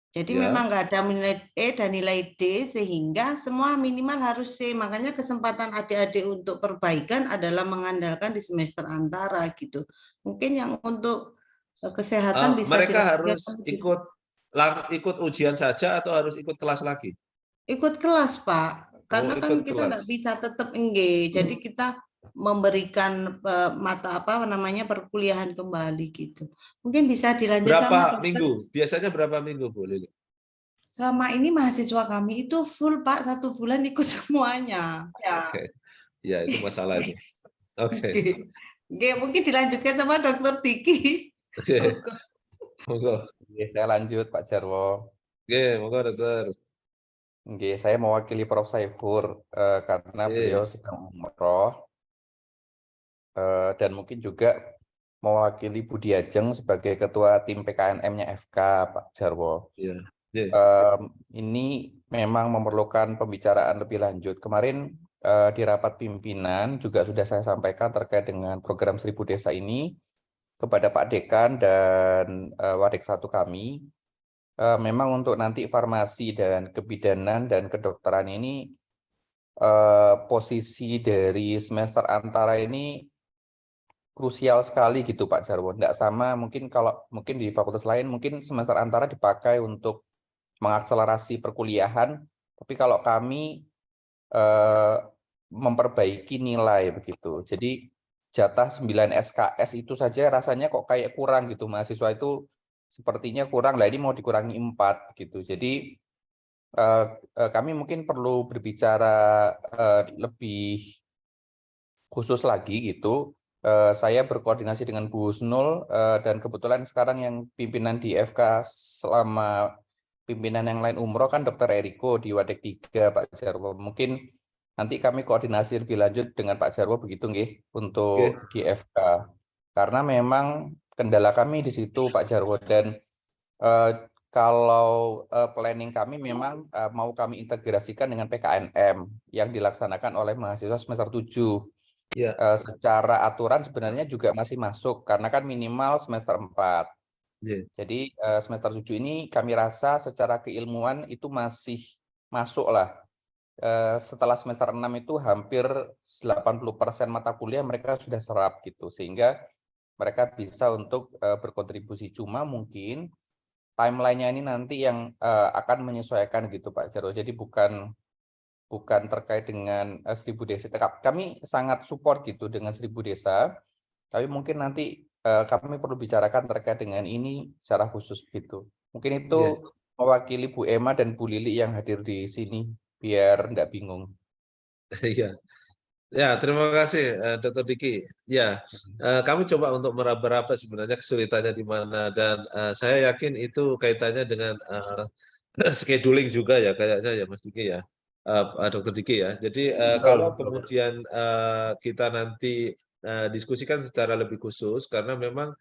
Jadi Ya. memang nggak ada nilai E dan nilai D, sehingga semua minimal harus C. Makanya kesempatan adik-adik untuk perbaikan adalah mengandalkan di semester antara gitu. Mungkin yang untuk kesehatan bisa mereka dilakukan. harus ikut ujian saja atau harus ikut kelas lagi? Ikut kelas Pak, karena kan kita nggak bisa tetap engage. Jadi kita memberikan perkuliahan kembali gitu. Mungkin bisa dilanjut berapa sama minggu? Biasanya berapa minggu Bu Lili? Selama ini mahasiswa kami itu full Pak, 1 bulan ikut semuanya. Ya. Oke. Ya itu masalah itu. Oke. Oke, mungkin dilanjutkan sama Dokter Diki. Oke. Monggo. Oke, saya lanjut Pak Jarwo. Oke, monggo Dokter. Oke, saya mewakili Prof. Saifur karena beliau sedang umroh dan mungkin juga mewakili Budi Ajeng sebagai ketua tim PKNM-nya FK, Pak Jarwo. Iya. Ini memang memerlukan pembicaraan lebih lanjut. Kemarin di rapat pimpinan juga sudah saya sampaikan terkait dengan program 1000 Desa ini kepada Pak Dekan dan Wadik 1 kami. Memang untuk nanti farmasi dan kebidanan dan kedokteran ini posisi dari semester antara ini krusial sekali gitu Pak Jarwo. Tidak sama mungkin di fakultas lain mungkin semester antara dipakai untuk mengakselerasi perkuliahan, tapi kalau kami memperbaiki nilai begitu. Jadi jatah 9 SKS itu saja rasanya kok kayak kurang gitu. Mahasiswa itu sepertinya kurang lah, ini mau dikurangi 4 gitu. Jadi kami mungkin perlu berbicara lebih khusus lagi gitu. Saya berkoordinasi dengan Bu Husnul dan kebetulan sekarang yang pimpinan di FK selama pimpinan yang lain umroh kan Dr. Eriko di Wadek 3, Pak Jarwo. Mungkin nanti kami koordinasi lebih lanjut dengan Pak Jarwo begitu nggih untuk di FK. Karena memang kendala kami di situ Pak Jarwo, dan kalau planning kami memang mau kami integrasikan dengan PKNM yang dilaksanakan oleh mahasiswa semester 7. Ya. Secara aturan sebenarnya juga masih masuk karena kan minimal semester 4. Jadi semester 7 ini kami rasa secara keilmuan itu masih masuk lah. Setelah semester 6 itu hampir 80% mata kuliah mereka sudah serap gitu, sehingga mereka bisa untuk berkontribusi. Cuma mungkin timeline-nya ini nanti yang akan menyesuaikan gitu Pak Jarwo. Jadi bukan terkait dengan 1000 desa. Kami sangat support gitu dengan 1000 desa, tapi mungkin nanti kami perlu bicarakan terkait dengan ini secara khusus gitu. Mungkin itu mewakili Bu Emma dan Bu Lili yang hadir di sini, biar enggak bingung. Iya. Ya, terima kasih Dr. Diki. Ya, kami coba untuk meraba-raba sebenarnya kesulitannya di mana, dan saya yakin itu kaitannya dengan scheduling juga ya kayaknya ya Mas Diki ya. Dr. Diki ya. Jadi kalau kemudian kita nanti diskusikan secara lebih khusus, karena memang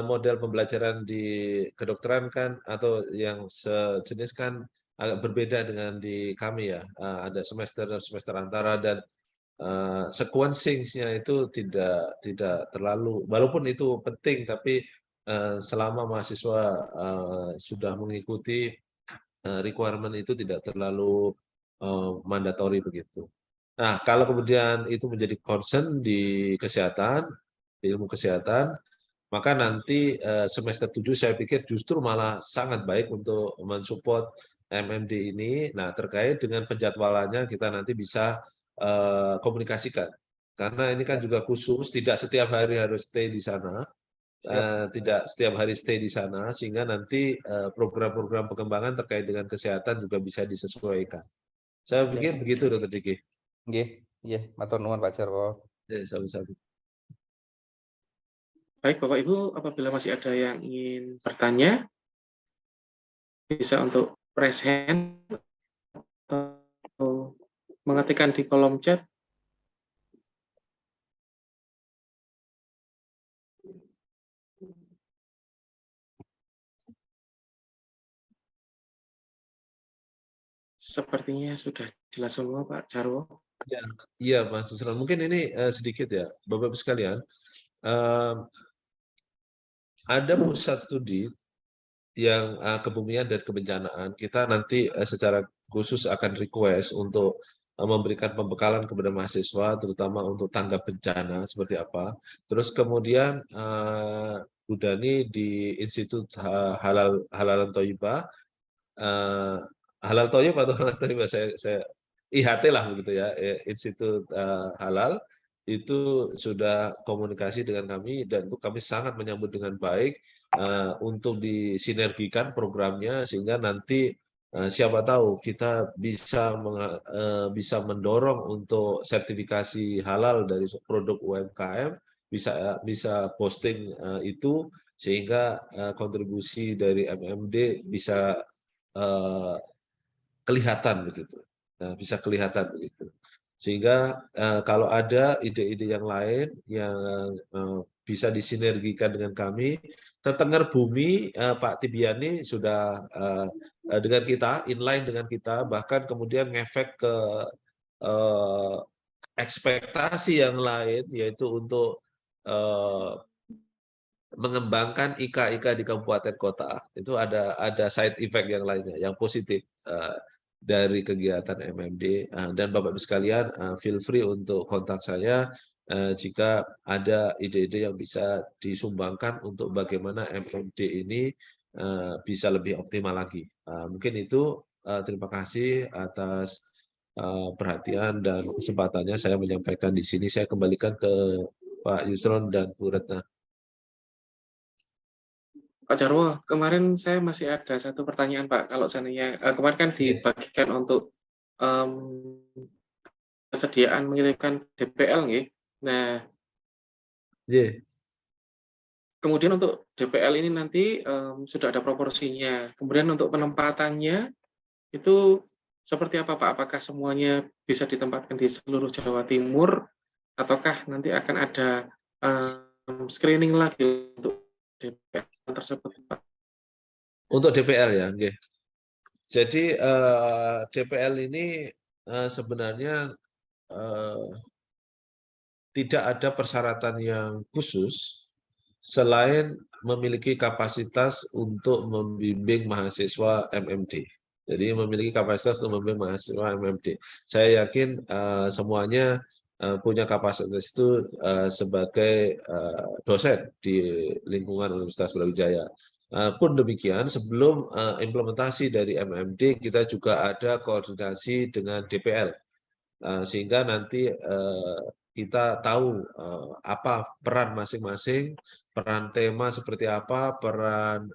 model pembelajaran di kedokteran kan atau yang sejenis kan agak berbeda dengan di kami ya. Ada semester antara, dan sequencing-nya itu tidak terlalu, walaupun itu penting, tapi selama mahasiswa sudah mengikuti requirement itu tidak terlalu mandatori begitu. Nah, kalau kemudian itu menjadi concern di kesehatan, di ilmu kesehatan, maka nanti semester 7 saya pikir justru malah sangat baik untuk mensupport MMD ini. Nah, terkait dengan penjadwalannya kita nanti bisa komunikasikan. Karena ini kan juga khusus, tidak setiap hari harus stay di sana. Tidak setiap hari stay di sana, sehingga nanti program-program pengembangan terkait dengan kesehatan juga bisa disesuaikan. Saya pikir begitu, Dr. Diki. Nggih, matur nuwun Pak Jarwo. Sama-sama. Baik, Bapak Ibu, apabila masih ada yang ingin bertanya, bisa untuk raise hand atau mengetikkan di kolom chat. Sepertinya sudah jelas semua, Pak Jarwo. Iya, Mas Susran. Mungkin ini sedikit ya, Bapak-Ibu sekalian. Ada pusat studi yang kebumian dan kebencanaan. Kita nanti secara khusus akan request untuk memberikan pembekalan kepada mahasiswa, terutama untuk tanggap bencana seperti apa. Terus kemudian Bu Dani di Institut Halal Thayyibah, Halal Thayyib atau Halal Thayyibah, saya IHT lah begitu ya, Institut Halal itu sudah komunikasi dengan kami, dan kami sangat menyambut dengan baik untuk disinergikan programnya, sehingga nanti siapa tahu kita bisa mendorong untuk sertifikasi halal dari produk UMKM, bisa posting itu, sehingga kontribusi dari MMD bisa kelihatan begitu. Nah, bisa kelihatan begitu. Sehingga kalau ada ide-ide yang lain yang bisa disinergikan dengan kami, Terdengar Bumi, Pak Tibiani sudah dengan kita, inline dengan kita, bahkan kemudian ngefek ke ekspektasi yang lain, yaitu untuk mengembangkan IK-IK di kabupaten kota. Itu ada side effect yang lainnya, yang positif dari kegiatan MMD. Dan Bapak-Ibu sekalian, feel free untuk kontak saya jika ada ide-ide yang bisa disumbangkan untuk bagaimana MMD ini bisa lebih optimal lagi. Mungkin itu, terima kasih atas perhatian dan kesempatannya saya menyampaikan di sini. Saya kembalikan ke Pak Yusron dan Bu Retna. Pak Jarwo, kemarin saya masih ada satu pertanyaan Pak. Kalau seandainya kemarin kan dibagikan untuk kesediaan mengirimkan DPL, nggih. Nah, kemudian untuk DPL ini nanti sudah ada proporsinya. Kemudian untuk penempatannya itu seperti apa Pak? Apakah semuanya bisa ditempatkan di seluruh Jawa Timur, ataukah nanti akan ada screening lagi untuk DPL tersebut Pak? Untuk DPL ya, oke. Jadi DPL ini sebenarnya tidak ada persyaratan yang khusus selain memiliki kapasitas untuk membimbing mahasiswa MMD. Jadi memiliki kapasitas untuk membimbing mahasiswa MMD. Saya yakin semuanya punya kapasitas itu sebagai dosen di lingkungan Universitas Brawijaya. Pun demikian, sebelum implementasi dari MMD, kita juga ada koordinasi dengan DPL. Sehingga nanti kita tahu apa peran masing-masing, peran tema seperti apa, peran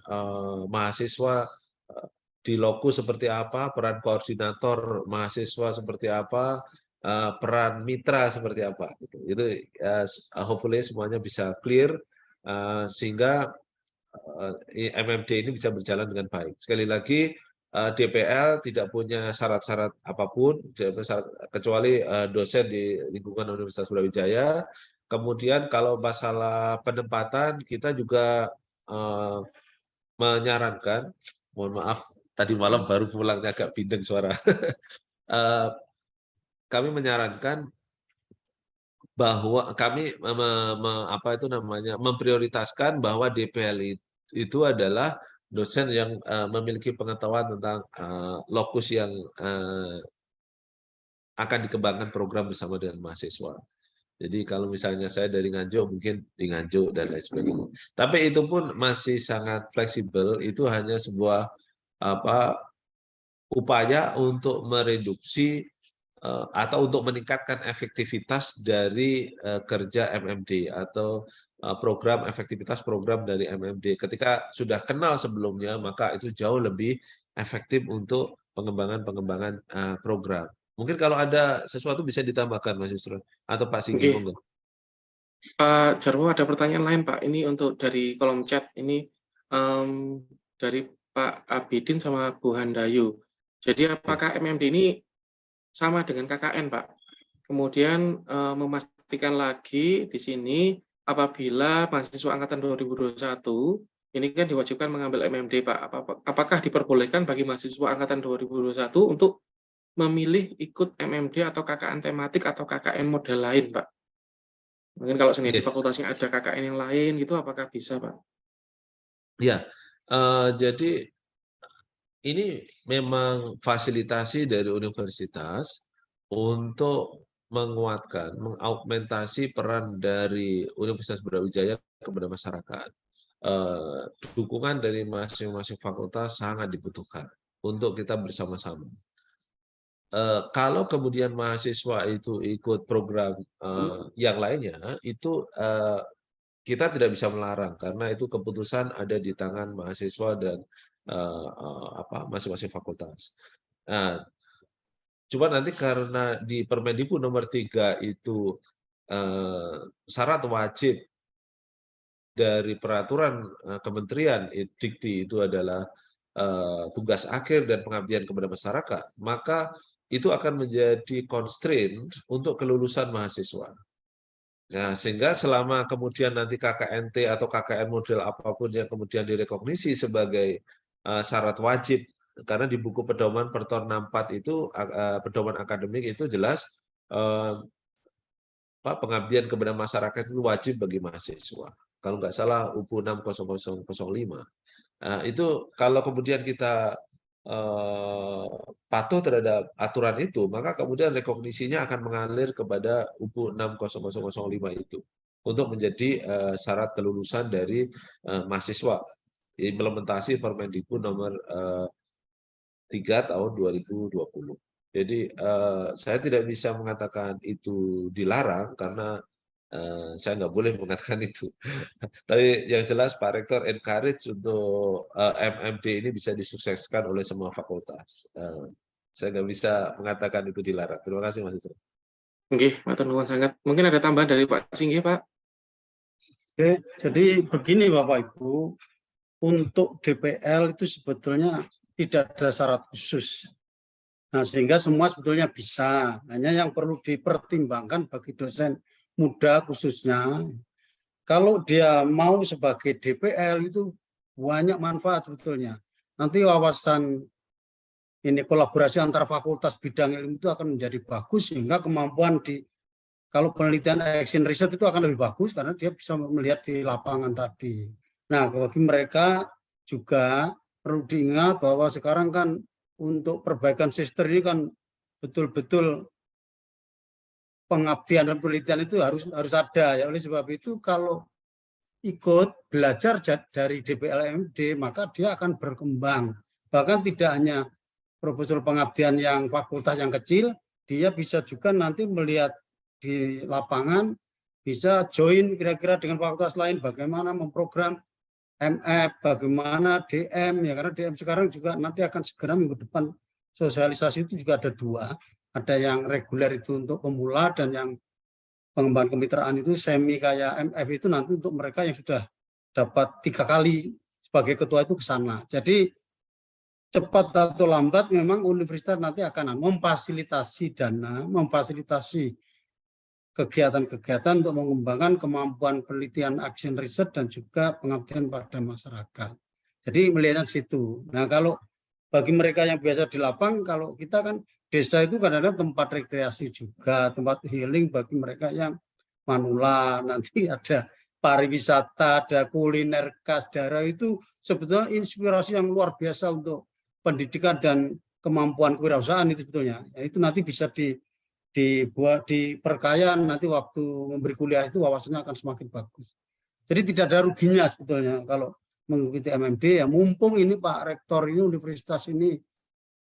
mahasiswa di lokus seperti apa, peran koordinator mahasiswa seperti apa, peran mitra seperti apa. Itu hopefully semuanya bisa clear sehingga MMD ini bisa berjalan dengan baik. Sekali lagi, DPL tidak punya syarat-syarat apapun, kecuali dosen di lingkungan Universitas Brawijaya. Kemudian kalau masalah penempatan, kita juga menyarankan, mohon maaf, tadi malam baru pulangnya agak bindeng suara. Kami menyarankan bahwa kami memprioritaskan bahwa DPL itu adalah dosen yang memiliki pengetahuan tentang lokus yang akan dikembangkan program bersama dengan mahasiswa. Jadi kalau misalnya saya dari Nganjuk, mungkin di Nganjuk dan lain sebagainya. Tapi itu pun masih sangat fleksibel, itu hanya sebuah upaya untuk mereduksi atau untuk meningkatkan efektivitas dari kerja MMD atau program efektivitas program dari MMD. Ketika sudah kenal sebelumnya, maka itu jauh lebih efektif untuk pengembangan program. Mungkin kalau ada sesuatu bisa ditambahkan, Mas Yusron atau Pak Sigi, monggo. Pak Jarwo, ada pertanyaan lain Pak. Ini untuk dari kolom chat ini dari Pak Abidin sama Bu Handayu. Jadi apakah MMD ini sama dengan KKN Pak? Kemudian memastikan lagi di sini apabila mahasiswa angkatan 2021 ini kan diwajibkan mengambil MMD Pak. Apakah diperbolehkan bagi mahasiswa angkatan 2021 untuk memilih ikut MMD atau KKN tematik atau KKN model lain Pak? Mungkin kalau sendiri di fakultasnya ada KKN yang lain gitu, apakah bisa Pak? Ya, jadi ini memang fasilitasi dari universitas untuk menguatkan, mengaugmentasi peran dari Universitas Brawijaya kepada masyarakat. Dukungan dari masing-masing fakultas sangat dibutuhkan untuk kita bersama-sama. Kalau kemudian mahasiswa itu ikut program yang lainnya, itu kita tidak bisa melarang karena itu keputusan ada di tangan mahasiswa dan masing-masing fakultas. Nah, cuma nanti karena di Permendikbud nomor 3 itu syarat wajib dari peraturan kementerian Dikti itu adalah tugas akhir dan pengabdian kepada masyarakat, maka itu akan menjadi constraint untuk kelulusan mahasiswa. Nah, sehingga selama kemudian nanti KKNT atau KKN model apapun yang kemudian direkognisi sebagai syarat wajib, karena di buku pedoman per tahun 64 itu pedoman akademik itu jelas pengabdian kepada masyarakat itu wajib bagi mahasiswa. Kalau nggak salah UPU 60005. Itu kalau kemudian kita patuh terhadap aturan itu, maka kemudian rekognisinya akan mengalir kepada UPU 60005 itu untuk menjadi syarat kelulusan dari mahasiswa. Implementasi Permendikbud nomor 3 tahun 2020. Jadi saya tidak bisa mengatakan itu dilarang karena Saya nggak boleh mengatakan itu. Tapi yang jelas Pak Rektor encourage untuk MMD ini bisa disukseskan oleh semua fakultas. Saya nggak bisa mengatakan itu dilarang. Terima kasih Mas Isra. Nggih, matur nuwun sangat. Mungkin ada tambahan dari Pak Singgih, Pak. Oke, jadi begini Bapak Ibu, untuk DPL itu sebetulnya tidak ada syarat khusus. Nah, sehingga semua sebetulnya bisa. Hanya yang perlu dipertimbangkan bagi dosen muda khususnya, kalau dia mau sebagai DPL itu banyak manfaat sebetulnya. Nanti wawasan ini kolaborasi antar fakultas bidang ilmu itu akan menjadi bagus, sehingga kemampuan kalau penelitian action research itu akan lebih bagus karena dia bisa melihat di lapangan tadi. Nah, bagi mereka juga perlu diingat bahwa sekarang kan untuk perbaikan sistem ini kan betul-betul pengabdian dan penelitian itu harus ada ya. Oleh sebab itu kalau ikut belajar dari DPL-MD maka dia akan berkembang. Bahkan tidak hanya profesor pengabdian yang fakultas yang kecil, dia bisa juga nanti melihat di lapangan, bisa join kira-kira dengan fakultas lain bagaimana memprogram MF, bagaimana DM, ya karena DM sekarang juga nanti akan segera minggu depan sosialisasi itu juga ada 2. Ada yang reguler itu untuk pemula dan yang pengembangan kemitraan itu semi kayak MF itu nanti untuk mereka yang sudah dapat 3 kali sebagai ketua itu ke sana. Jadi cepat atau lambat memang universitas nanti akan memfasilitasi dana, memfasilitasi kegiatan-kegiatan untuk mengembangkan kemampuan penelitian action research dan juga pengabdian pada masyarakat. Jadi melihatnya situ. Nah, kalau bagi mereka yang biasa di lapang, kalau kita kan desa itu kadang-kadang tempat rekreasi juga, tempat healing bagi mereka yang manula, nanti ada pariwisata, ada kuliner khas daerah, itu sebetulnya inspirasi yang luar biasa untuk pendidikan dan kemampuan kewirausahaan itu sebetulnya. Ya, itu nanti bisa diperkaya nanti waktu memberi kuliah itu wawasannya akan semakin bagus. Jadi tidak ada ruginya sebetulnya kalau mengikuti MMD ya, mumpung ini Pak Rektor ini universitas ini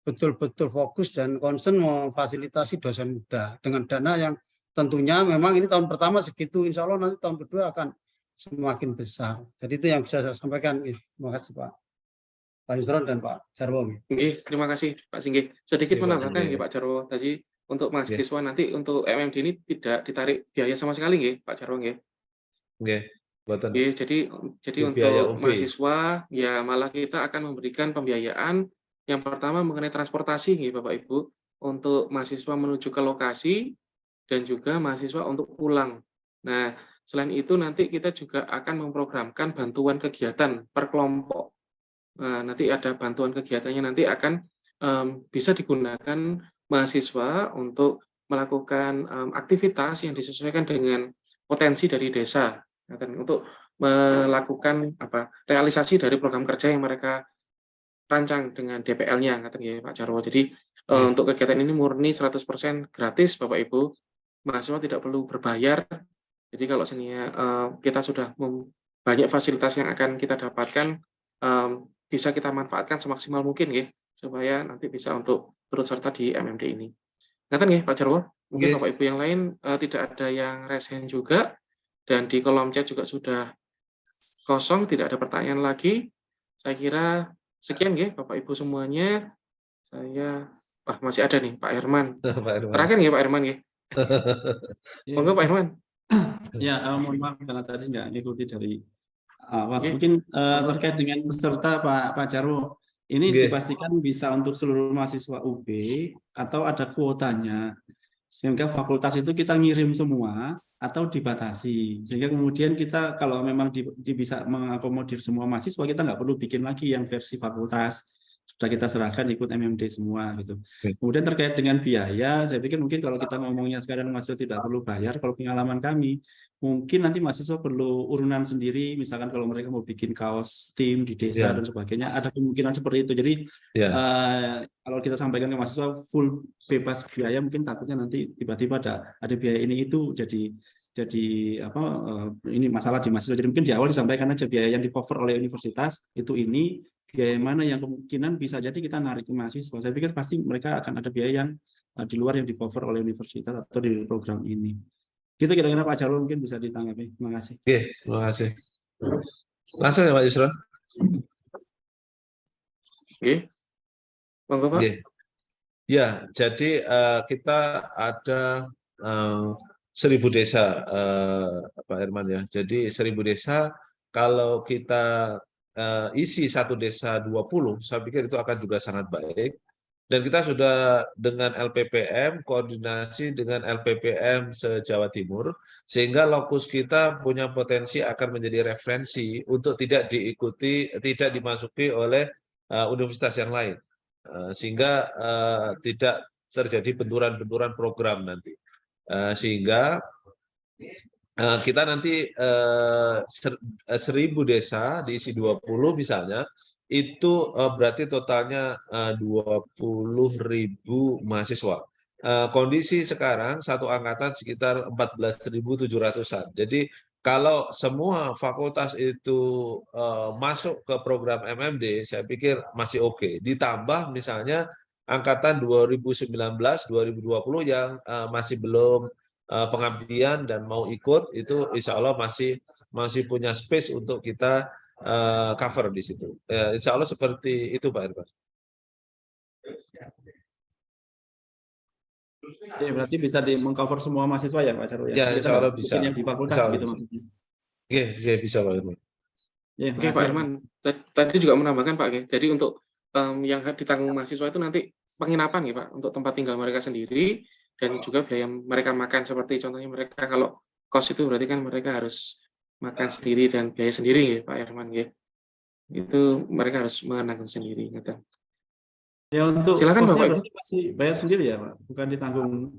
betul-betul fokus dan concern memfasilitasi dosen muda dengan dana yang tentunya memang ini tahun pertama segitu, insya Allah nanti tahun kedua akan semakin besar. Jadi itu yang bisa saya sampaikan. Terima kasih Pak Yusron dan Pak Jarwo. Terima kasih Pak Singgih. Sedikit menambahkan Pak Jarwo, tadi untuk mahasiswa nanti untuk MMD ini tidak ditarik biaya sama sekali nggih, Pak Jarwo nggih. Jadi untuk mahasiswa ya malah kita akan memberikan pembiayaan yang pertama mengenai transportasi nggih Bapak Ibu, untuk mahasiswa menuju ke lokasi dan juga mahasiswa untuk pulang. Nah, selain itu nanti kita juga akan memprogramkan bantuan kegiatan per kelompok. Nah, nanti ada bantuan kegiatannya nanti akan bisa digunakan mahasiswa untuk melakukan aktivitas yang disesuaikan dengan potensi dari desa, untuk melakukan realisasi dari program kerja yang mereka rancang dengan DPL-nya, Pak Jarwo. Jadi untuk kegiatan ini murni 100% gratis, Bapak Ibu. Mahasiswa tidak perlu berbayar. Jadi kalau seninya kita sudah banyak fasilitas yang akan kita dapatkan, bisa kita manfaatkan semaksimal mungkin, ya, supaya nanti bisa untuk turut serta di MMD ini. Ngaten nggih, Pak Jarwo? Mungkin Bapak Ibu yang lain tidak ada yang raise hand juga, dan di kolom chat juga sudah kosong, tidak ada pertanyaan lagi. Saya kira sekian nggih Bapak Ibu semuanya. Masih ada nih Pak Herman. Terakhir nggih Pak Herman nggih. Monggo Pak Herman. Ya, mohon maaf karena tadi nggak ngikuti dari awal. Mungkin terkait dengan peserta Pak Jarwo, ini dipastikan bisa untuk seluruh mahasiswa UB atau ada kuotanya, sehingga fakultas itu kita ngirim semua atau dibatasi, sehingga kemudian kita kalau memang bisa mengakomodir semua mahasiswa, kita nggak perlu bikin lagi yang versi fakultas, sudah kita serahkan ikut MMD semua gitu. Kemudian terkait dengan biaya, saya pikir mungkin kalau kita ngomongnya sekarang mahasiswa tidak perlu bayar, kalau pengalaman kami mungkin nanti mahasiswa perlu urunan sendiri, misalkan kalau mereka mau bikin kaos tim di desa dan sebagainya, ada kemungkinan seperti itu. Jadi kalau kita sampaikan ke mahasiswa full bebas biaya, mungkin takutnya nanti tiba-tiba ada biaya ini itu jadi ini masalah di mahasiswa. Jadi mungkin di awal disampaikan aja biaya yang di cover oleh universitas itu ini, biaya mana yang kemungkinan bisa jadi kita narik ke mahasiswa. Saya pikir pasti mereka akan ada biaya yang di luar yang di cover oleh universitas atau di program ini. Gitu kira-kira Pak Jarwo mungkin bisa ditanggapi. Terima kasih. Oke, terima kasih. Langsung ya Pak Yusron. Oke. Monggo Pak. Oke. Ya, jadi kita ada 1000 desa, Pak Herman ya. Jadi 1000 desa, kalau kita isi satu desa 20, saya pikir itu akan juga sangat baik. Dan kita sudah dengan LPPM, koordinasi dengan LPPM se-Jawa Timur, sehingga lokus kita punya potensi akan menjadi referensi untuk tidak diikuti, tidak dimasuki oleh universitas yang lain. Sehingga tidak terjadi benturan-benturan program nanti. Sehingga kita nanti 1000 desa diisi 20 misalnya, itu berarti totalnya 20.000 mahasiswa. Kondisi sekarang satu angkatan sekitar 14.700-an. Jadi kalau semua fakultas itu masuk ke program MMD, saya pikir masih oke. Ditambah misalnya angkatan 2019-2020 yang masih belum pengabdian dan mau ikut, itu insya Allah masih punya space untuk kita cover di situ. Insya Allah seperti itu Pak Irfan. Ya, berarti bisa mengcover semua mahasiswa ya Pak Jarwo ya? Ya, insya Allah bisa. Yang di fakultas Allah gitu bisa. maksudnya. Oke, bisa Pak Irfan. Ya, Oke Pak Herman, tadi juga menambahkan Pak, jadi untuk yang ditanggung mahasiswa itu nanti penginapan ya Pak, untuk tempat tinggal mereka sendiri, dan juga biaya mereka makan, seperti contohnya mereka kalau kos itu berarti kan mereka harus makan sendiri dan biaya sendiri ya Pak Herman ya. Itu mereka harus menanggung sendiri. Gitu. Ya untuk silakan kosnya Bapak berarti masih bayar sendiri ya Pak, bukan ditanggung.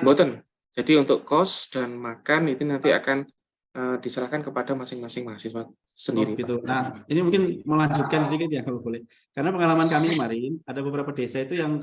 Boten. Jadi untuk kos dan makan itu nanti akan diserahkan kepada masing-masing mahasiswa sendiri. Gitu. Nah, ini mungkin melanjutkan sedikit ya kalau boleh. Karena pengalaman kami kemarin, ada beberapa desa itu yang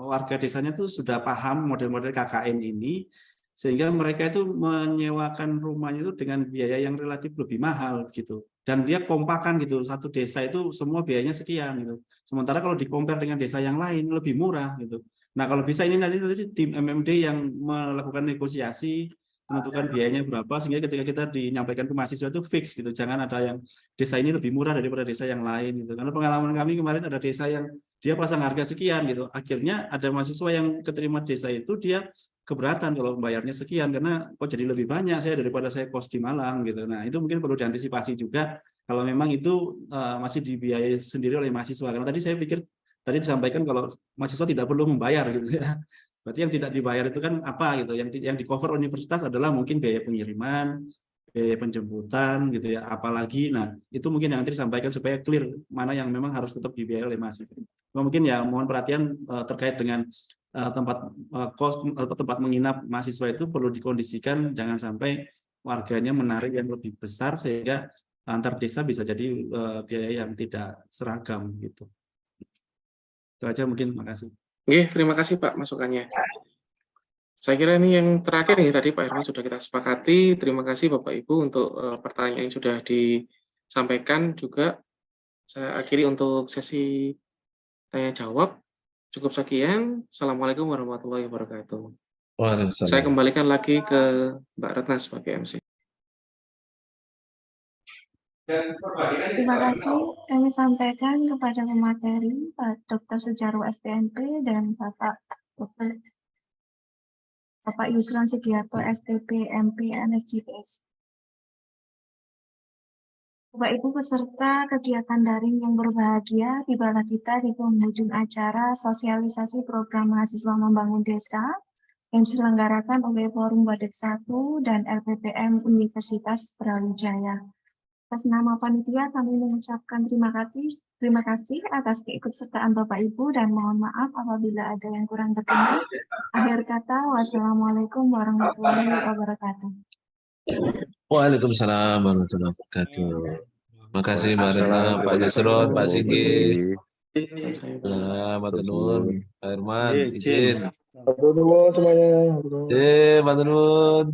warga desanya itu sudah paham model-model KKN ini, sehingga mereka itu menyewakan rumahnya itu dengan biaya yang relatif lebih mahal gitu. Dan dia kompakan gitu, satu desa itu semua biayanya sekian gitu. Sementara kalau di-compare dengan desa yang lain lebih murah gitu. Nah, kalau bisa ini nanti tim MMD yang melakukan negosiasi, menentukan biayanya berapa, sehingga ketika kita menyampaikan ke mahasiswa itu fix gitu, jangan ada yang desa ini lebih murah daripada desa yang lain gitu. Karena pengalaman kami kemarin ada desa yang dia pasang harga sekian gitu, akhirnya ada mahasiswa yang keterima desa itu dia keberatan kalau membayarnya sekian karena kok jadi lebih banyak saya daripada saya kos di Malang gitu. Nah itu mungkin perlu diantisipasi juga kalau memang itu masih dibiayai sendiri oleh mahasiswa. Karena tadi saya pikir tadi disampaikan kalau mahasiswa tidak perlu membayar gitu ya. Berarti yang tidak dibayar itu kan apa gitu? Yang di cover universitas adalah mungkin biaya pengiriman, biaya penjemputan gitu ya. Apalagi, nah itu mungkin yang nanti disampaikan supaya clear mana yang memang harus tetap dibiayai oleh mahasiswa. Mungkin ya mohon perhatian terkait dengan tempat kos atau tempat menginap mahasiswa itu perlu dikondisikan jangan sampai warganya menarik yang lebih besar sehingga antar desa bisa jadi biaya yang tidak seragam gitu. Itu aja mungkin, makasih. Oke, terima kasih Pak masukannya. Saya kira ini yang terakhir nih tadi Pak Herman sudah kita sepakati. Terima kasih Bapak Ibu untuk pertanyaan yang sudah disampaikan juga. Saya akhiri untuk sesi tanya jawab. Cukup sekian. Assalamualaikum warahmatullahi wabarakatuh. Saya kembalikan lagi ke Mbak Retna sebagai MC. Terima kasih kami sampaikan kepada pemateri Pak Dr. Sujarwo SPNP dan Bapak Yusron Sugiarto STP MP MSJPS. Bapak Ibu peserta kegiatan daring yang berbahagia, tibalah kita di penghujung acara sosialisasi program mahasiswa membangun desa yang diselenggarakan oleh Forum Wadek 1 dan LPPM Universitas Brawijaya. Atas nama panitia kami mengucapkan terima kasih atas keikutsertaan Bapak Ibu dan mohon maaf apabila ada yang kurang berkenan. Akhir kata, wassalamualaikum warahmatullahi wabarakatuh. Waalaikumsalam warahmatullahi wabarakatuh. Terima kasih Mbak Retna, Pak Yusron, Pak Singgi. Matur nuwun, Pak Herman, izin. Matur nuwun semuanya. Matur nuwun.